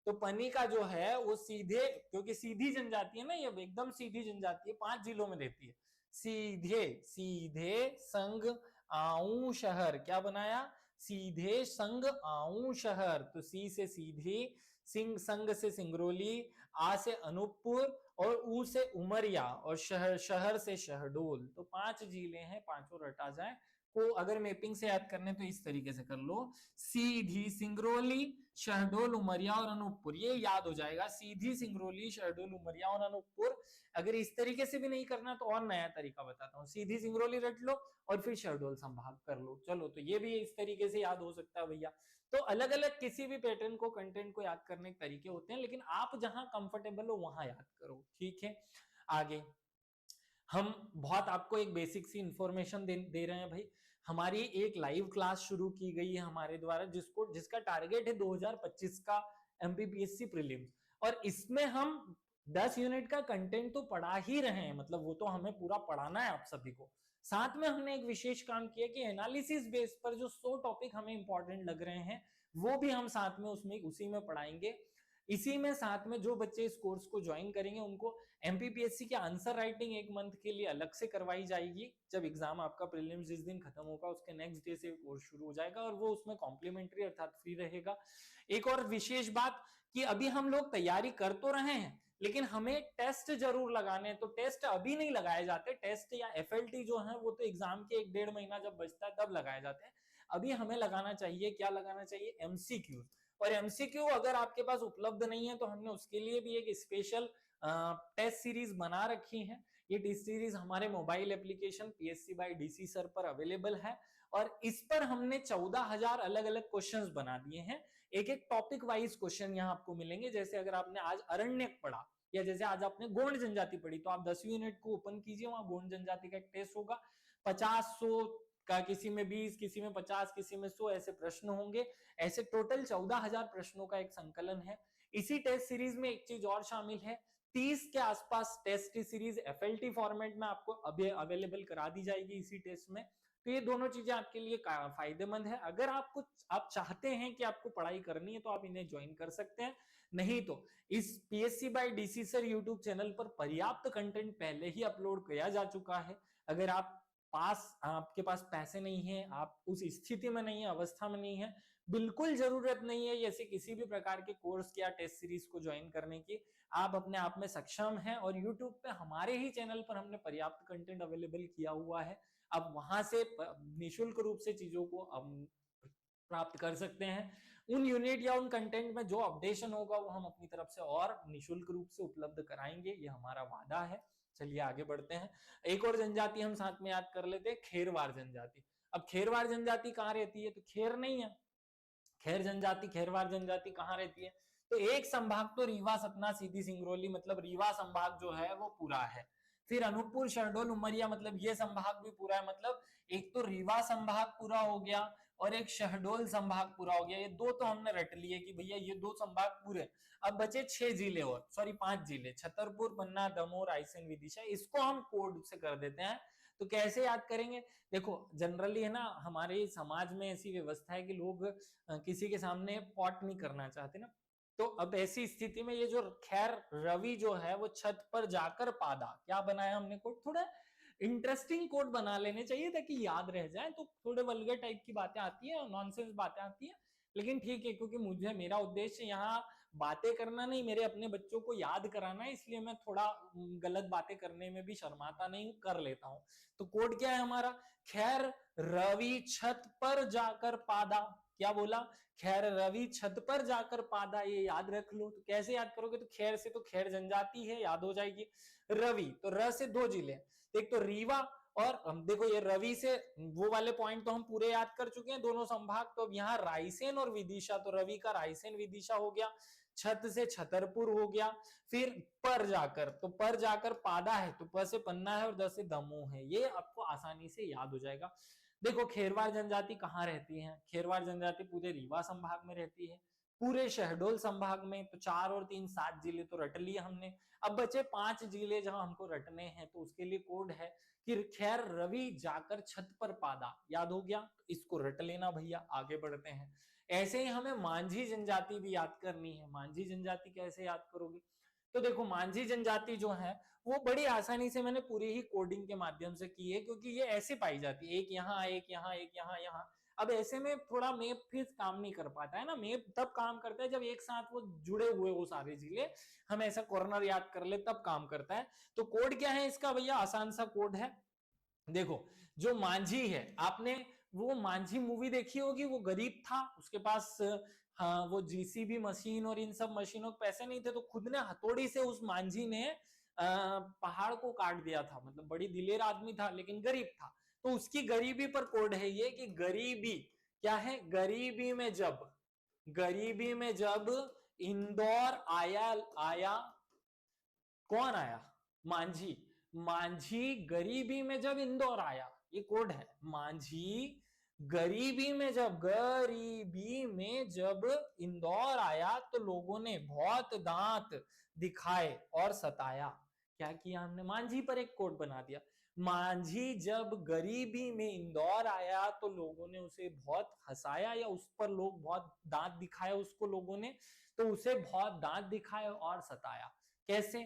तो पनिका जो है वो सीधे, क्योंकि सीधी जनजाति है ना, ये एकदम सीधी जनजाति है, 5 जिलों में रहती है। सीधे सीधे संग आऊं शहर, क्या बनाया? सीधे संग आऊं शहर। तो सी से सीधी, सिंह संग से सिंगरौली, आ से अनूपपुर और ऊ से उमरिया और शहर से शहडोल। तो 5 जिले हैं, पांचों रटा जाए। को अगर मैपिंग से याद करने तो इस तरीके से कर लो, सीधी सिंगरौली, शहडोल, उमरिया और अनूपपुर, ये याद हो जाएगा। सीधी सिंगरौली, शहडोल, उमरिया और अनूपपुर। अगर इस तरीके से भी नहीं करना तो और नया तरीका बताता हूँ, सीधी सिंगरौली रट लो और फिर शहडोल संभाग कर लो। चलो, तो ये भी इस तरीके से याद हो सकता है भैया। तो अलग अलग किसी भी पैटर्न को, कंटेंट को याद करने के तरीके होते हैं, लेकिन आप जहां कंफर्टेबल हो वहां याद करो, ठीक है। आगे हम बहुत आपको एक बेसिक सी इंफॉर्मेशन दे रहे हैं भाई। हमारी एक लाइव क्लास शुरू की गई है हमारे द्वारा, जिसका टारगेट है 2025 का एमपीपीएससी प्रीलिम्स, और इसमें हम 10 यूनिट का कंटेंट तो पढ़ा ही रहे हैं, मतलब वो तो हमें पूरा पढ़ाना है आप सभी को। साथ में हमने एक विशेष काम किया कि एनालिसिस बेस पर जो 100 टॉपिक हमें इंपॉर्टेंट लग रहे हैं वो भी हम साथ में उसमें उसी में पढ़ाएंगे। इसी में साथ में जो बच्चे इस कोर्स को ज्वाइन करेंगे उनको एमपीपीएससी के आंसर राइटिंग 1 मंथ के लिए अलग से करवाई जाएगी। जब एग्जाम आपका प्रीलिम्स जिस दिन खत्म होगा उसके नेक्स्ट डे से कोर्स शुरू हो जाएगा, और वो उसमें कॉम्प्लीमेंट्री अर्थात फ्री रहेगा। एक और विशेष बात कि अभी हम लोग तैयारी कर तो रहे हैं, लेकिन हमें टेस्ट जरूर लगाने, तो टेस्ट अभी नहीं लगाए जाते, टेस्ट या एफएलटी जो है वो तो एग्जाम के 1-1.5 महीना जब बचता है तब लगाए जाते हैं। अभी हमें लगाना चाहिए, क्या लगाना चाहिए? एमसीक्यू। और एमसीक्यू अगर आपके पास उपलब्ध नहीं है तो हमने उसके लिए भी एक स्पेशल टेस्ट सीरीज बना रखी है। ये टेस्ट सीरीज हमारे mobile application PSC by DC sir पर अवेलेबल है, और इस पर हमने 14,000 अलग अलग क्वेश्चंस बना दिए हैं। एक एक टॉपिक वाइज क्वेश्चन यहाँ आपको मिलेंगे। जैसे अगर आपने आज अरण्यक पढ़ा, या जैसे आज आपने गोंड जनजाति पढ़ी, तो आप 10वीं यूनिट को ओपन कीजिए, वहां गोंड जनजाति का एक टेस्ट होगा। 50-100 का, किसी में 20, किसी में 50, किसी में 100 ऐसे प्रश्न होंगे। ऐसे टोटल 14,000 प्रश्नों का एक संकलन है। इसी टेस्ट सीरीज में एक चीज और शामिल है, 30 के आसपास टेस्ट सीरीज एफएलटी फॉर्मेट में आपको अभी अवेलेबल करा दी जाएगी इसी टेस्ट में। तो ये दोनों चीजें आपके लिए फायदेमंद है। अगर आप चाहते हैं कि आपको पढ़ाई करनी है तो आप इन्हें ज्वाइन कर सकते हैं, नहीं तो इस PSC by DC sir YouTube channel पर पर्याप्त कंटेंट पहले ही अपलोड किया जा चुका है। अगर आपके पास पैसे नहीं है, आप उस स्थिति में नहीं है, अवस्था में नहीं है, बिल्कुल जरूरत नहीं है ऐसे किसी भी प्रकार के कोर्स या टेस्ट सीरीज को ज्वाइन करने की। आप अपने आप में सक्षम हैं, और YouTube पे हमारे ही चैनल पर हमने पर्याप्त कंटेंट अवेलेबल किया हुआ है। आप वहां से निशुल्क रूप से चीजों को प्राप्त कर सकते हैं। उन यूनिट या उन कंटेंट में जो अपडेशन होगा वो हम अपनी तरफ से और निशुल्क रूप से उपलब्ध कराएंगे, ये हमारा वादा है। चलिए आगे बढ़ते हैं। एक और जनजाति हम साथ में याद कर लेते हैं, खेरवार जनजाति। अब खेरवार जनजाति कहाँ रहती है? तो खेर नहीं है, खेरवार जनजाति कहाँ रहती है? तो एक संभाग तो रीवा, सतना, सीधी, सिंगरौली, मतलब रीवा संभाग जो है वो पूरा है। फिर अनूपपुर, शहडोल, उमरिया, मतलब ये संभाग भी पूरा है। मतलब एक तो रीवा संभाग पूरा हो गया और एक शहडोल संभाग पूरा हो गया। ये दो तो हमने रट लिए कि भैया ये 2 संभाग पूरे। अब बचे 6 जिले और, सॉरी 5 जिले, छतरपुर, पन्ना, दमोह, रायसेन, विदिशा। इसको हम कोड से कर देते हैं तो कैसे याद करेंगे? देखो जनरली है ना, हमारे समाज में ऐसी व्यवस्था है कि लोग किसी के सामने पॉट नहीं करना चाहते ना, तो अब ऐसी स्थिति में ये जो खैर रवि जो है वो छत पर जाकर पादा, क्या बनाया हमने कोड? थोड़ा इंटरेस्टिंग कोड बना लेने चाहिए ताकि याद रह जाए। तो थोड़े वल्गर टाइप की बातें आती है, नॉनसेंस बातें आती है, लेकिन ठीक है, क्योंकि मुझे मेरा उद्देश्य यहाँ बातें करना नहीं, मेरे अपने बच्चों को याद कराना है, इसलिए मैं थोड़ा गलत बातें करने में भी शर्माता नहीं, कर लेता हूँ। तो कोड क्या है हमारा? खैर रवि छत पर जाकर पादा। क्या बोला? खैर रवि छत पर जाकर पादा, ये याद रख लो। तो कैसे याद करोगे? तो खैर से तो खैर जनजाति है, याद हो जाएगी। रवि तो र से दो जिले, एक तो रीवा और देखो ये रवि से वो वाले पॉइंट तो हम पूरे याद कर चुके हैं, दोनों संभाग। तो अब यहाँ रायसेन और विदिशा, तो रवि का रायसेन विदिशा हो गया, छत से छतरपुर हो गया। फिर पर जाकर, तो पर जाकर पादा है, तो प से पन्ना है और द से दमोह है, ये आपको आसानी से याद हो जाएगा। देखो खेरवार जनजाति कहाँ रहती है? खेरवार जनजाति पूरे रीवा संभाग में रहती है, पूरे शहडोल संभाग में। तो 4 और 3 7 जिले तो रट लिए हमने। अब बचे 5 जिले जहां हमको रटने हैं, तो उसके लिए कोड है कि खैर रवि जाकर छत पर पादा, याद हो गया? तो इसको रट लेना भैया। आगे बढ़ते हैं। ऐसे ही हमें मांझी जनजाति भी याद करनी है। मांझी जनजाति कैसे याद करोगे? तो देखो मांझी जनजाति जो है वो बड़ी आसानी से मैंने पूरी ही कोडिंग के माध्यम से की है, क्योंकि ये ऐसे पाई जाती है, एक यहाँ एक यहाँ एक यहाँ यहाँ। अब ऐसे में थोड़ा मैप फिर काम नहीं कर पाता है ना, मैप तब काम करता है जब एक साथ वो जुड़े हुए वो सारे जिले, हम ऐसा कॉर्नर याद कर ले तब काम करता है। तो कोड क्या है इसका भैया? आसान सा कोड है। देखो जो मांझी है, आपने वो मांझी मूवी देखी होगी, वो गरीब था, उसके पास हाँ वो जीसीबी मशीन और इन सब मशीनों के पैसे नहीं थे, तो खुद ने हथौड़ी से उस मांझी ने पहाड़ को काट दिया था। मतलब बड़ी दिलेर आदमी था लेकिन गरीब था। तो उसकी गरीबी पर कोड है ये कि गरीबी क्या है? गरीबी में जब इंदौर आया, कौन आया? मांझी। मांझी गरीबी में जब इंदौर आया, ये कोड है। मांझी गरीबी में जब इंदौर आया तो लोगों ने बहुत दांत दिखाए और सताया। क्या किया हमने? मांझी पर एक कोड बना दिया। मांझी जब गरीबी में इंदौर आया तो लोगों ने उसे बहुत हंसाया, या उस पर लोग बहुत दांत दिखाए उसको लोगों ने, तो उसे बहुत दांत दिखाए और सताया। कैसे?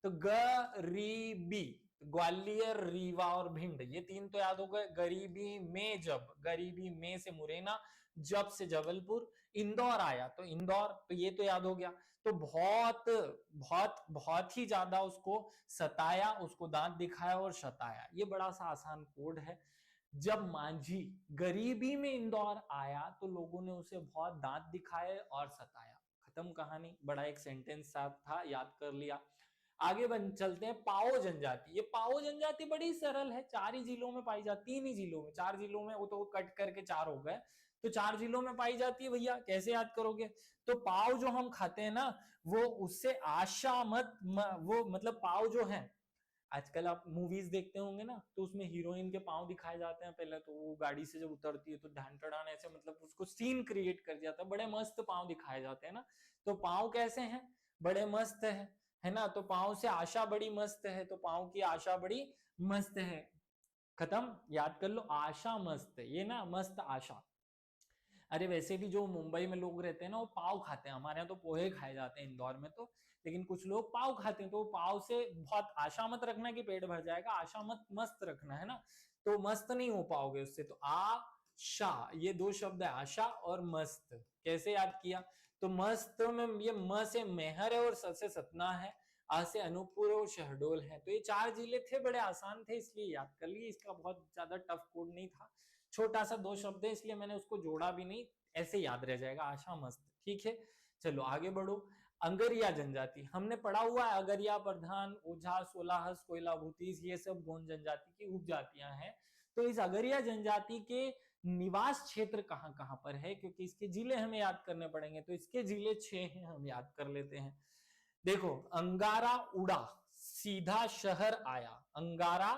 तो गरीबी, ग्वालियर रीवा और भिंड, ये 3 तो याद हो गए। गरीबी में जब, गरीबी में से मुरैना, जब से जबलपुर, इंदौर आया तो इंदौर, तो ये तो याद हो गया। तो बहुत बहुत बहुत ही ज्यादा उसको सताया, उसको दांत दिखाया और सताया, ये बड़ा सा आसान कोड है। जब मांझी गरीबी में इंदौर आया तो लोगों ने उसे बहुत दांत दिखाए और सताया। खत्म कहानी। बड़ा एक सेंटेंस था, याद कर लिया। आगे चलते हैं। पाओ जनजाति। ये पाओ जनजाति बड़ी सरल है, 4 ही जिलों में पाई जाती, 3 ही जिलों में, 4 जिलों में, वो तो कट करके 4 हो गए, तो 4 जिलों में पाई जाती है भैया। कैसे याद करोगे? तो पाव जो हम खाते हैं ना, वो उससे आशा मत वो मतलब पाव जो है, आजकल आप मूवीज देखते होंगे ना, तो उसमें हीरोइन के पांव दिखाए जाते हैं। पहले तो वो गाड़ी से जब उतरती है तो ढान टड़ान ऐसे, मतलब उसको सीन क्रिएट कर दिया था, बड़े मस्त पांव दिखाए जाते हैं ना। तो पांव कैसे हैं? बड़े मस्त है ना। तो पांव से आशा बड़ी मस्त है, तो पांव की आशा बड़ी मस्त है। खत्म। याद कर लो, आशा मस्त है, ये ना मस्त आशा। अरे वैसे भी जो मुंबई में लोग रहते हैं ना, वो पाव खाते हैं। हमारे यहाँ तो पोहे खाए जाते हैं इंदौर में तो, लेकिन कुछ लोग पाव खाते हैं। तो पाव से बहुत आशा मत रखना कि पेट भर जाएगा, आशा मत मस्त रखना है ना, तो मस्त नहीं हो पाओगे उससे। तो आशा, ये 2 शब्द है, आशा और मस्त। कैसे याद किया? तो मस्त में ये म से मेहर है और स से सतना है, आ से अनूपपुर और शहडोल है। तो ये 4 जिले थे, बड़े आसान थे इसलिए याद कर लिए। इसका बहुत ज्यादा टफ कोड नहीं था, छोटा सा 2 शब्द है इसलिए मैंने उसको जोड़ा भी नहीं, ऐसे याद रह जाएगा। आशा मस्त। ठीक है, चलो आगे बढ़ो। अंगरिया जनजाति हमने पढ़ा हुआ है। अगरिया, प्रधान, ओझा, सोलाहस, कोयला भूतीस, ये सब गोंड जनजाति की उपजातियां हैं। तो इस अगरिया जनजाति के निवास क्षेत्र कहाँ कहाँ पर है, क्योंकि इसके जिले हमें याद करने पड़ेंगे। तो इसके जिले 6 हैं, हम याद कर लेते हैं। देखो अंगारा उड़ा, सीधा शहर आया। अंगारा,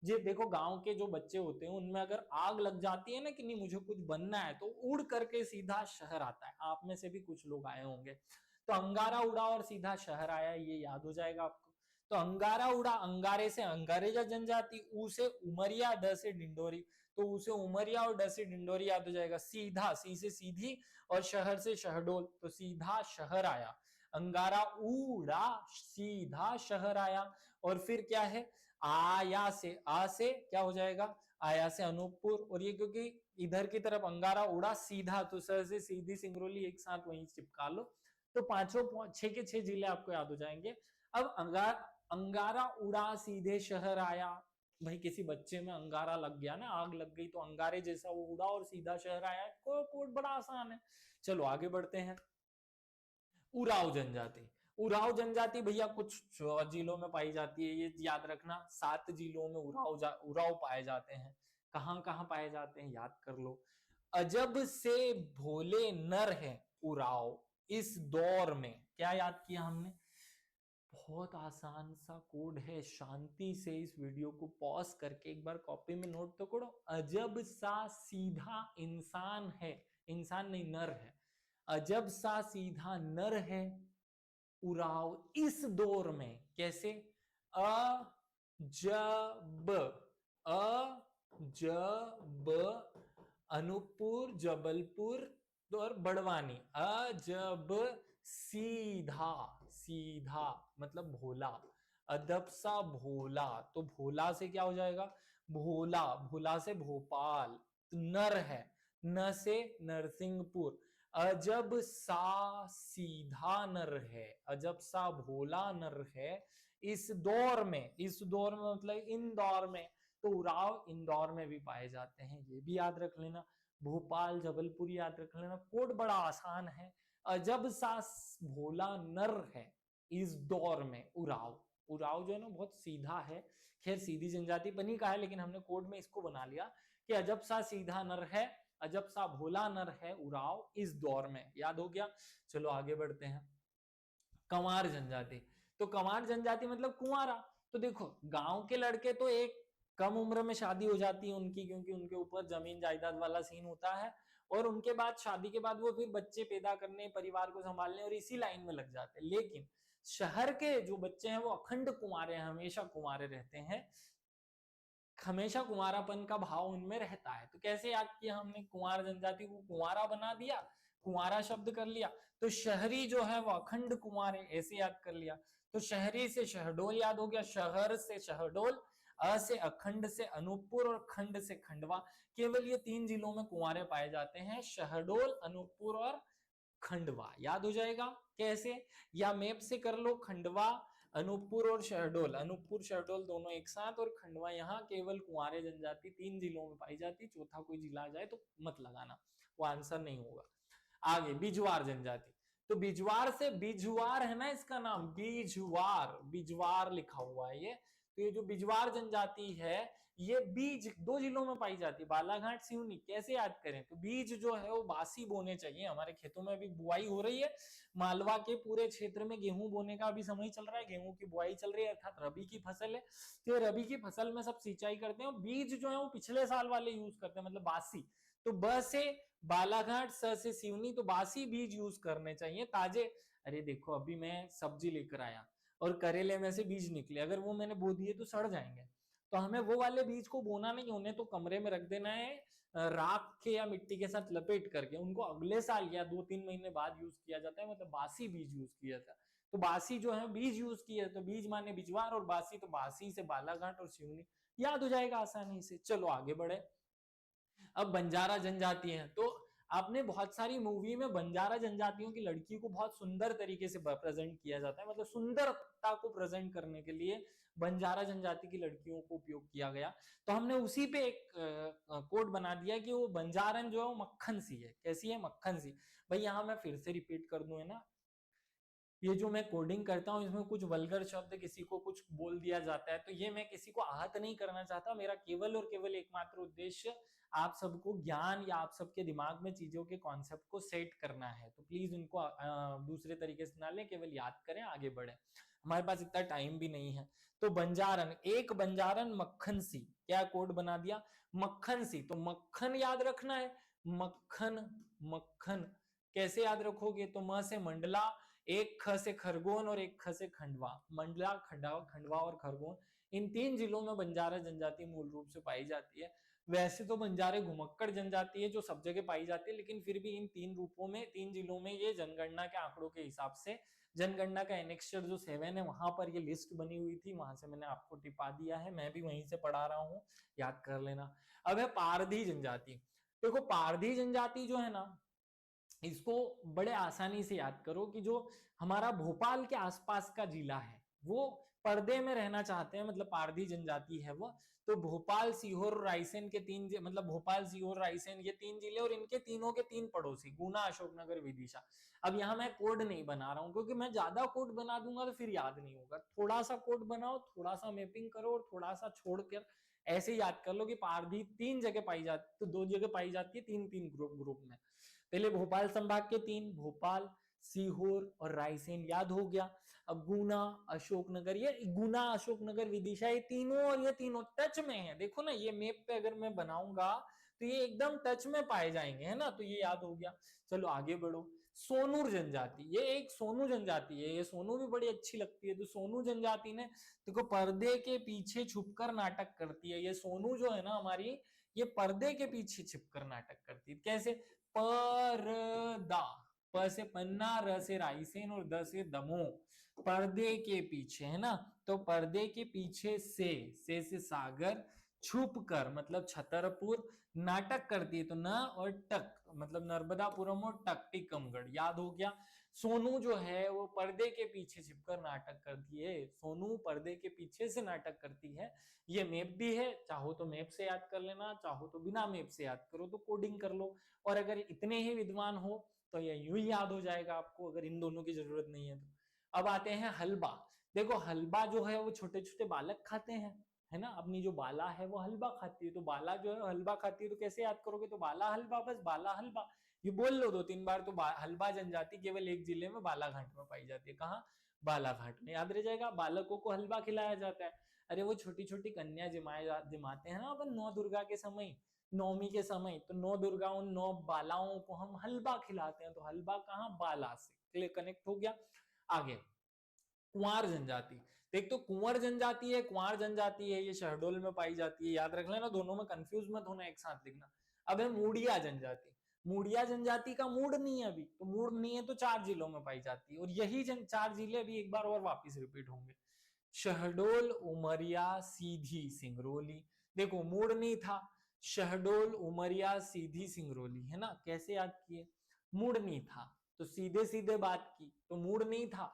ये देखो गांव के जो बच्चे होते हैं उनमें अगर आग लग जाती है ना कि नहीं मुझे कुछ बनना है, तो उड़ करके सीधा शहर आता है। आप में से भी कुछ लोग आए होंगे। तो अंगारा उड़ा और सीधा शहर आया, ये याद हो जाएगा आपको। तो अंगारा उड़ा, अंगारे से अंगारेजा जनजाति, ऊ से उमरिया, द से डिंडोरी, तो ऊ से उमरिया और ड से डिंडोरी याद हो जाएगा। सीधा, सी से सीधी और शहर से शहडोल, तो सीधा शहर आया। अंगारा उड़ा, सीधा शहर आया। और फिर क्या है, आया से, आ से क्या हो जाएगा, आया से अनूपपुर। और ये क्योंकि इधर की तरफ अंगारा उड़ा सीधा, तो सर से सीधी सिंगरौली एक साथ वहीं चिपका लो, तो पांचों 6 के 6 जिले आपको याद हो जाएंगे। अब अंगारा उड़ा सीधे शहर आया, भाई किसी बच्चे में अंगारा लग गया ना, आग लग गई, तो अंगारे जैसा वो उड़ा और सीधा शहर आया। कोड बड़ा आसान है। चलो आगे बढ़ते हैं। उराव जनजाति, उराव जनजाति भैया कुछ जिलों में पाई जाती है, ये याद रखना। 7 जिलों में उराव पाए जाते हैं। कहां कहां पाए जाते हैं याद कर लो। अजब से भोले नर है उराव इस दौर में, क्या याद किया हमने, बहुत आसान सा कोड है। शांति से इस वीडियो को पॉज करके एक बार कॉपी में नोट तो करो। अजब सा सीधा इंसान है, इंसान नहीं नर है, अजब सा सीधा नर है उराव इस दौर में। कैसे, अजब, अजब, अनूपपुर, जबलपुर और बड़वानी, अजब सीधा, सीधा मतलब भोला, अदब सा भोला, तो भोला से क्या हो जाएगा, भोला, भोला से भोपाल, तो नर है, न से नरसिंहपुर, अजब सा सीधा नर है, अजब सा भोला नर है इस दौर में, इस दौर में मतलब इन दौर में, तो उराव इंदौर में भी पाए जाते हैं, ये भी याद रख लेना। भोपाल, जबलपुर याद रख लेना। कोड बड़ा आसान है, अजब सा भोला नर है इस दौर में उराव। उराव जो है ना बहुत सीधा है, खैर सीधी जनजाति बनी का है, लेकिन हमने कोड में इसको बना लिया कि अजब सा सीधा नर है, अजब सा भोला नर है उराव इस दौर में, याद हो गया। चलो आगे बढ़ते हैं। कंवार जनजाति, तो कंवार जनजाति मतलब कुंवारा। तो देखो गांव के लड़के तो एक कम उम्र में शादी हो जाती है उनकी, क्योंकि उनके ऊपर जमीन जायदाद वाला सीन होता है, और उनके बाद शादी के बाद वो फिर बच्चे पैदा करने, परिवार को संभालने और इसी लाइन में लग जाते हैं। लेकिन शहर के जो बच्चे हैं वो अखंड कुंवारे हैं, हमेशा कुंवारे रहते हैं, हमेशा कुंवारापन का भाव उनमें रहता है। तो कैसे याद किया हमने, कुंवार जनजाति को कुंवारा बना दिया, कुंवारा शब्द कर लिया। तो शहरी जो है वो अखंड कुंवारे, ऐसे याद कर लिया। तो शहरी से शहडोल याद हो गया, शहर से शहडोल, अ से अखंड से अनूपपुर और खंड से खंडवा। केवल ये 3 जिलों में कुंवारे पाए जाते हैं, शहडोल, अनूपपुर और खंडवा, याद हो जाएगा। कैसे, या मैप से कर लो, खंडवा, अनूपपुर और शहडोल, अनूपपुर शहडोल दोनों एक साथ, और खंडवा यहाँ केवल कुंवारे जनजाति 3 जिलों में पाई जाती, चौथा कोई जिला आ जाए तो मत लगाना, वो आंसर नहीं होगा। आगे बिजवार जनजाति, तो बिजवार से, बिजवार है ना इसका नाम, बिजवार, बिजवार लिखा हुआ है ये। तो ये जो बिजवार जनजाति है ये बीज 2 जिलों में पाई जाती है, बालाघाट, सिवनी। कैसे याद करें, तो बीज जो है वो बासी बोने चाहिए। हमारे खेतों में अभी बुआई हो रही है, मालवा के पूरे क्षेत्र में गेहूं बोने का भी समय चल रहा है, गेहूं की बुआई चल रही है, अर्थात रबी की फसल है। तो रबी की फसल में सब सिंचाई करते हैं, बीज जो है वो पिछले साल वाले यूज करते हैं, मतलब बासी। तो ब से बालाघाट, स से सिवनी, तो बासी बीज यूज करने चाहिए, ताजे। अरे देखो अभी मैं सब्जी लेकर आया और करेले में से बीज निकले, अगर वो मैंने बो दिए तो सड़ जाएंगे, तो हमें वो वाले बीज को बोना नहीं, उन्हें तो कमरे में रख देना है, राख के या मिट्टी के साथ लपेट करके, उनको अगले साल या 2-3 महीने बाद यूज किया जाता है, मतलब बासी बीज यूज किया जाता है। तो बासी जो है बीज यूज किया, तो बीज माने बिजवार और बासी, तो बासी से बालाघाट और सिवनी, याद हो जाएगा आसानी से। चलो आगे बढ़े। अब बंजारा जनजाति है, तो आपने बहुत सारी मूवी में बंजारा जनजातियों की लड़की को बहुत सुंदर तरीके से प्रेजेंट किया जाता है, मतलब सुंदरता को प्रेजेंट करने के लिए बंजारा जनजाति की लड़कियों को उपयोग किया गया। तो हमने उसी पे एक कोड बना दिया कि वो बंजारन जो है वो मक्खन सी है। कैसी है, मक्खन सी। भाई यहाँ मैं फिर से रिपीट कर दूं, है ना, ये जो मैं कोडिंग करता हूँ इसमें कुछ वल्गर शब्द किसी को कुछ बोल दिया जाता है, तो ये मैं किसी को आहत नहीं करना चाहता। मेरा केवल और केवल एकमात्र उद्देश्य आप सबको ज्ञान या आप सबके दिमाग में चीजों के कॉन्सेप्ट को सेट करना है। तो प्लीज उनको दूसरे तरीके से ना लें, केवल याद करें, आगे बढ़े, हमारे पास इतना टाइम भी नहीं है। तो बंजारन, एक बंजारन मक्खन सी, क्या कोड बना दिया, मक्खन सी। तो मक्खन याद रखना है, मक्खन, मक्खन कैसे याद रखोगे, तो म से मंडला, एक ख से खरगोन और एक ख से खंडवा। मंडला, खंडवा और खरगोन, इन 3 जिलों में बंजारा जनजाति मूल रूप से पाई जाती है। वैसे तो बंजारे घुमक्कड़ जनजाति है जो सब जगह पाई जाती है, लेकिन फिर भी इन 3 रूपों में, 3 जिलों में ये जनगणना के आंकड़ों के हिसाब से, जनगणना का एनेक्स्चर जो 7 है वहां पर ये लिस्ट बनी हुई थी, वहां से मैंने आपको टिपा दिया है, मैं भी वहीं से पढ़ा रहा हूँ, याद कर लेना। अब है पारधी जनजाति। देखो पारधी जनजाति जो है ना, इसको बड़े आसानी से याद करो कि जो हमारा भोपाल के आसपास का जिला है वो पर्दे में रहना चाहते हैं, मतलब पारधी जनजाति है वो। तो भोपाल, सीहोर, रायसेन के मतलब भोपाल, सीहोर, रायसेन ये 3 जिले और इनके तीनों के 3 पड़ोसी, गुना, अशोकनगर, विदिशा। अब यहाँ मैं कोड नहीं बना रहा हूँ क्योंकि मैं ज्यादा कोड बना दूंगा तो फिर याद नहीं होगा। थोड़ा सा कोड बनाओ, थोड़ा सा मैपिंग करो और थोड़ा सा छोड़कर ऐसे याद कर लो कि पारधी 3 जगह पाई जाती, तो 2 जगह पाई जाती है, 3-3 ग्रुप में। पहले भोपाल संभाग के 3, भोपाल, सीहोर और रायसेन, याद हो गया। अब गुना, अशोकनगर, ये गुना, अशोकनगर, विदिशा, ये तीनों और ये तीनों टच में है। देखो ना, ये मैप पे अगर मैं बनाऊंगा तो ये एकदम टच में पाए जाएंगे, है ना, तो ये याद हो गया। चलो आगे बढ़ो। सोनूर जनजाति, ये एक सोनू जनजाति है, ये सोनू भी बड़ी अच्छी लगती है। तो सोनू जनजाति ने, देखो पर्दे के पीछे छुपकर नाटक करती है। ये सोनू जो है ना हमारी, ये पर्दे के पीछे छिपकर नाटक करती है। कैसे? परदा, प से पन्ना, र से रायसेन और द से दमोह, पर्दे के पीछे, है ना। तो पर्दे के पीछे से सागर, छुप कर मतलब छतरपुर, नाटक करती है तो न और टक मतलब नर्मदापुरम और टक टिकमगढ़, याद हो गया। सोनू जो है वो पर्दे के पीछे छिपकर नाटक करती है, सोनू पर्दे के पीछे से नाटक करती है। ये मैप भी है, चाहो तो मैप से याद कर लेना, चाहो तो बिना मैप से याद करो तो कोडिंग कर लो। और अगर इतने ही विद्वान हो तो ये यूं ही याद हो जाएगा आपको, अगर इन दोनों की जरूरत नहीं है तो। अब आते हैं हलवा। देखो हलवा जो है वो छोटे छोटे बालक खाते हैं, है ना। अपनी जो बाला है वो हलवा खाती है, तो बाला जो है हलवा खाती है, तो कैसे याद करोगे? तो बाला हलवा, बस बाला हलवा, ये बोल लो 2-3 बार तो हलवा जनजाति केवल एक जिले में बालाघाट में पाई जाती है। कहाँ? बालाघाट में, याद रह जाएगा। बालकों को हलवा खिलाया जाता है। अरे वो छोटी छोटी कन्या जिमाते हैं ना अपन 9 दुर्गा के समय, नौमी के समय, तो 9 दुर्गा, उन 9 बालाओं को हम हलवा खिलाते हैं। तो हलवा कहाँ? बाला से कनेक्ट हो गया। आगे कुंवार जनजाति। देख, तो कुंवर जनजाति है, कुंवार जनजाति है, ये शहडोल में पाई जाती है, याद रख लेना, दोनों में कंफ्यूज मत होना, एक साथ लिखना। अब है मूडिया जनजाति। मूडिया जनजाति का मूड नहीं है अभी, तो मूड नहीं है तो 4 जिलों में पाई जाती है, और यही 4 जिले अभी एक बार और वापिस रिपीट होंगे। शहडोल, उमरिया, सीधी, सिंगरौली। देखो मूड नहीं था, शहडोल, उमरिया, सीधी, सिंगरौली, है ना। कैसे याद किए? मूड नहीं था तो सीधे सीधे बात की, तो मूड नहीं था,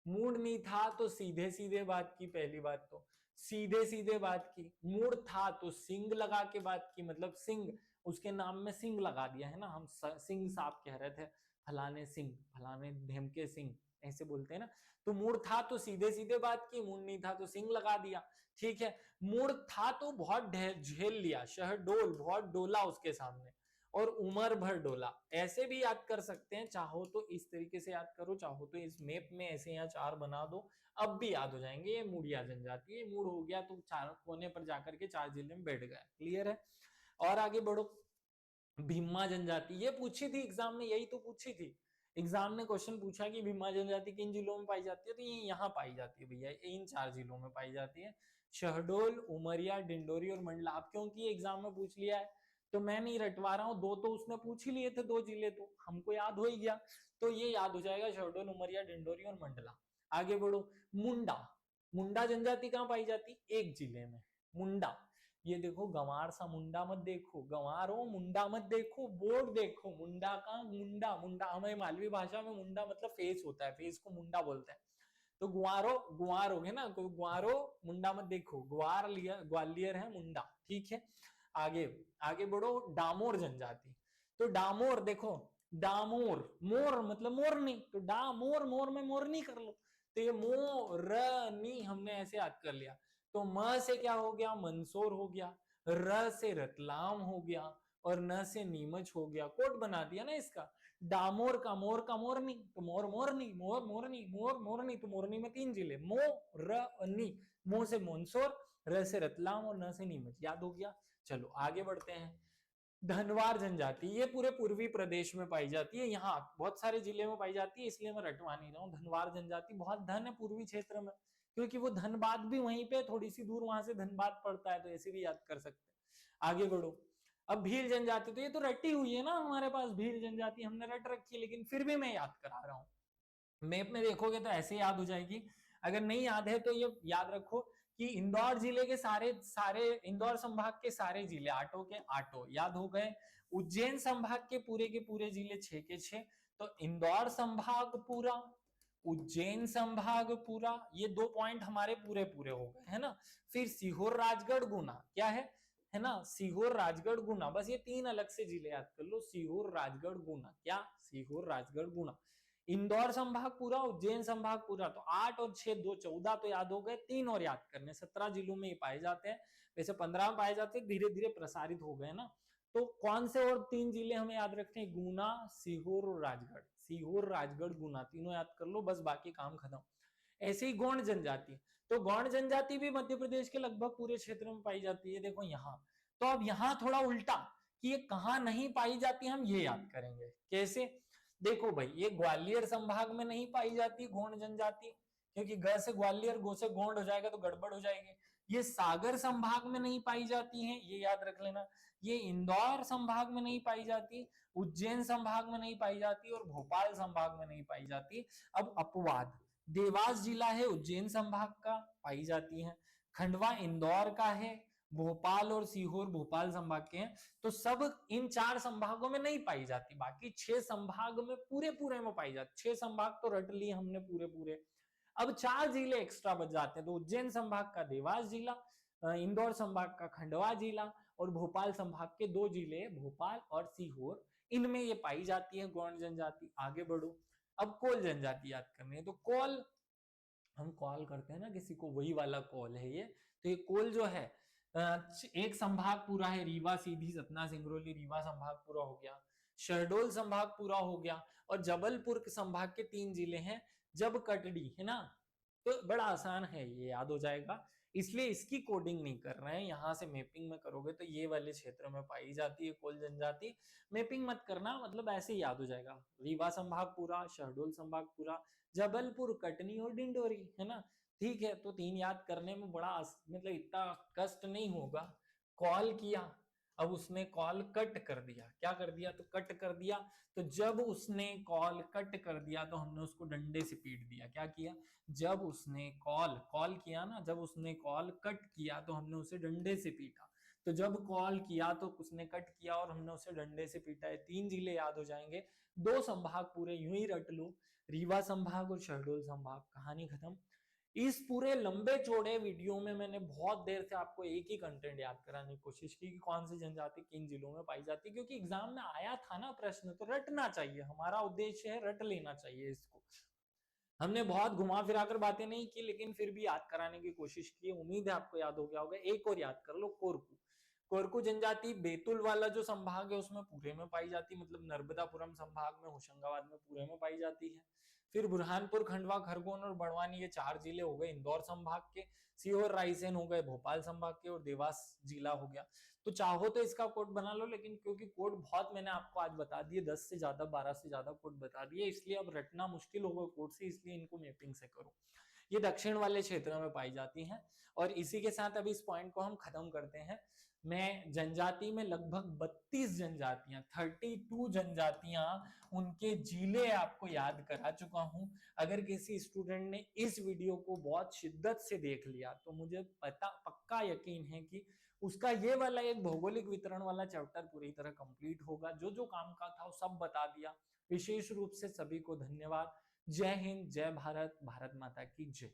मूड नहीं था तो सीधे सीधे बात की, पहली बात तो सीधे सीधे बात की। मूड था तो सिंह लगा के बात की, मतलब सिंह, उसके नाम में सिंह लगा दिया, है ना। हम सिंह साहब कह रहे थे, फलाने सिंह, फलाने ढेमके सिंह, ऐसे बोलते हैं ना। तो मूड था तो सीधे सीधे बात की, मूड नहीं था तो सिंह लगा दिया, ठीक है। मूड था तो बहुत झेल लिया, शहडोल बहुत डोला उसके सामने, और उमर भर डोला, ऐसे भी याद कर सकते हैं। चाहो तो इस तरीके से याद करो, चाहो तो इस मैप में ऐसे यहाँ 4 बना दो, अब भी याद हो जाएंगे। ये मूडिया जनजाति, ये मूड हो गया तो 4 कोने पर जाकर के 4 जिले में बैठ गया, क्लियर है। और आगे बढ़ो। भीमा जनजाति, ये पूछी थी एग्जाम में, यही तो पूछी थी एग्जाम ने, क्वेश्चन पूछा कि भीमा जनजाति किन जिलों में पाई जाती है, तो ये यहाँ पाई जाती है भैया, इन 4 जिलों में पाई जाती है, शहडोल, उमरिया, डिंडोरी और मंडला। अब क्योंकि एग्जाम में पूछ लिया है तो मैं नहीं रटवा रहा हूँ, 2 तो उसने पूछ ही लिए थे, 2 जिले तो हमको याद हो ही गया, तो ये याद हो जाएगा, शहडोल, उमरिया, डिंडोरी और मंडला। आगे बढ़ो। मुंडा। मुंडा जनजाति कहाँ पाई जाती? एक जिले में, मुंडा। ये देखो, गंवार सा मुंडा मत देखो, गंवार हो मुंडा मत देखो, बोर्ड देखो, मुंडा का मुंडा, मुंडा हमारी मालवी भाषा में मुंडा मतलब फेस होता है, फेस को मुंडा बोलते हैं। तो गुआरो, गुआर हो गए ना, गुआरो मुंडा मत देखो, ग्वालियर है मुंडा, ठीक है। आगे आगे बढ़ो। डामोर जनजाति। तो डामोर देखो, डामोर, मोर मतलब मोरनी, तो डामोर, मोर में मोरनी कर लो, तो ये मोरनी हमने ऐसे याद कर लिया। तो म से क्या हो गया? मंदसौर हो गया, र से रतलाम हो गया, और न से नीमच हो गया, कोट बना दिया ना इसका। डामोर का मोरनी, तो मोर मोरनी, मोर मोरनी, मोर मोरनी, तो मोरनी में 3 जिले, मोरनी, मो से मंदसौर, र से रतलाम और न से नीमच, याद हो गया। चलो आगे बढ़ते हैं। धनवार जनजाति, ये पूरे पूर्वी प्रदेश में पाई जाती है, यहाँ बहुत सारे जिले में पाई जाती है, इसलिए मैं रटवा नहीं रहा हूँ। धनवार जनजाति बहुत धन है पूर्वी क्षेत्र में, क्योंकि वो धनबाद भी वहीं पे थोड़ी सी दूर वहां से धनबाद पड़ता है, तो ऐसे भी याद कर सकते हैं। आगे बढ़ो। अब भील जनजाति, तो ये तो रटी हुई है ना हमारे पास, भील जनजाति हमने रट रखी है, लेकिन फिर भी मैं याद करा रहा हूँ। मैप में देखोगे तो ऐसे याद हो जाएगी, अगर नहीं याद है तो ये याद रखो कि इंदौर जिले के सारे इंदौर संभाग के सारे जिले आठों के आठों याद हो गए। उज्जैन संभाग के पूरे जिले 6 के 6, तो इंदौर संभाग पूरा, उज्जैन संभाग पूरा, ये 2 पॉइंट हमारे पूरे पूरे हो गए है ना। फिर सीहोर राजगढ़ गुना क्या है ना, सीहोर राजगढ़ गुना, बस ये 3 अलग से जिले याद कर लो, सीहोर राजगढ़ गुना, क्या सीहोर राजगढ़ गुना। इंदौर संभाग पूरा, उज्जैन संभाग पूरा, तो 8 और 6 2 14 तो याद हो गए, 3 और याद करने, 17 जिलों में ये पाए जाते हैं, वैसे 15 में पाए जाते हैं, धीरे धीरे प्रसारित हो गए ना। तो कौन से और 3 जिले हमें याद रखने हैं, गुना, सीहोर और राजगढ़, सीहोर राजगढ़ गुना तीनों याद कर लो, बस बाकी काम खत्म। ऐसे ही गौंड जनजाति, तो गौंड जनजाति भी मध्य प्रदेश के लगभग पूरे क्षेत्र में पाई जाती है, देखो यहाँ। तो अब यहाँ थोड़ा उल्टा कि ये कहाँ नहीं पाई जाती, हम ये याद करेंगे कैसे। देखो भाई, ये ग्वालियर संभाग में नहीं पाई जाती गौंड जनजाति, क्योंकि ग से ग्वालियर, गो से गोंड हो जाएगा तो गड़बड़ हो जाएगी। ये सागर संभाग में नहीं पाई जाती है, ये याद रख लेना। ये इंदौर संभाग में नहीं पाई जाती, उज्जैन संभाग में नहीं पाई जाती, और भोपाल संभाग में नहीं पाई जाती। अब अपवाद, देवास जिला है उज्जैन संभाग का, पाई जाती है। खंडवा इंदौर का है, भोपाल और सीहोर भोपाल संभाग के हैं, तो सब इन 4 संभागों में नहीं पाई जाती, बाकी 6 संभाग में पूरे पूरे में पाई जाती। 6 संभाग तो रट लिए हमने पूरे पूरे। अब 4 जिले एक्स्ट्रा बच जाते हैं, तो उज्जैन संभाग का देवास जिला, इंदौर संभाग का खंडवा जिला, और भोपाल संभाग के 2 जिले भोपाल और सीहोर, इनमें ये पाई जाती है गौंड जनजाति। आगे बढ़ो। अब कोल जनजाति याद करनी है, तो कोल, हम कॉल करते हैं ना किसी को, वही वाला कॉल है ये। तो ये कोल जो है, एक संभाग पूरा है, रीवा सीधी सतना सिंगरौली, रीवा संभाग पूरा हो गया, शहडोल संभाग पूरा हो गया, और जबलपुर के संभाग के 3 जिले हैं, जब कटड़ी है ना। तो बड़ा आसान है, ये याद हो जाएगा, इसलिए इसकी कोडिंग नहीं कर रहे हैं, यहां से मैपिंग में करोगे तो ये वाले क्षेत्र में पाई जाती है कोल जनजाति। मैपिंग मत करना, मतलब ऐसे ही याद हो जाएगा, रीवा संभाग पूरा, शहडोल संभाग पूरा, जबलपुर, कटनी और डिंडोरी है ना। ठीक है, तो 3 याद करने में बड़ा मतलब इतना कष्ट नहीं होगा। कॉल किया, अब उसने कॉल कट कर दिया, क्या कर दिया, तो कट कर दिया। तो जब उसने कॉल कट कर दिया तो हमने उसको डंडे से पीट दिया, क्या किया, जब उसने कॉल किया ना, जब उसने कॉल कट किया तो हमने उसे डंडे से पीटा। तो जब कॉल किया तो उसने कट किया और हमने उसे डंडे से पीटा है। 3 जिले याद हो जाएंगे, 2 संभाग पूरे यूं ही रट लो, रीवा संभाग और शहडोल संभाग, कहानी खत्म। इस पूरे लंबे चौड़े वीडियो में मैंने बहुत देर से आपको एक ही कंटेंट याद कराने की कोशिश की कि कौन सी जनजाति किन जिलों में पाई जाती है, क्योंकि एग्जाम में आया था ना प्रश्न, तो रटना चाहिए, हमारा उद्देश्य है रट लेना चाहिए इसको। हमने बहुत घुमा फिरा कर बातें नहीं की, लेकिन फिर भी याद कराने की कोशिश की, उम्मीद है आपको याद हो गया होगा। एक और याद कर लो, कोरकू। कोरकू जनजाति बैतूल वाला जो संभाग है उसमें पूरे में पाई जाती, मतलब नर्मदापुरम संभाग में, होशंगाबाद में पूरे में पाई जाती है। फिर बुरहानपुर, खंडवा, खरगोन और बड़वानी, ये 4 जिले हो गए इंदौर संभाग के। सीहोर, रायसेन हो गए भोपाल संभाग के, और देवास जिला हो गया। तो चाहो तो इसका कोड बना लो, लेकिन क्योंकि कोड बहुत मैंने आपको आज बता दिए, 10 से ज्यादा 12 से ज्यादा कोड बता दिए, इसलिए अब रटना मुश्किल होगा कोड से, इसलिए इनको मैपिंग से करो। ये दक्षिण वाले क्षेत्र में पाई जाती हैं। और इसी के साथ अभी इस पॉइंट को हम खत्म करते हैं। मैं जनजाति में लगभग 32 जनजातियां, 32 जनजातियां, उनके जिले आपको याद करा चुका हूं। अगर किसी स्टूडेंट ने इस वीडियो को बहुत शिद्दत से देख लिया तो मुझे पक्का यकीन है कि उसका ये वाला एक भौगोलिक वितरण वाला चैप्टर पूरी तरह कंप्लीट होगा। जो जो काम का था वो सब बता दिया। विशेष रूप से सभी को धन्यवाद। जय हिंद, जय भारत, भारत माता की जय।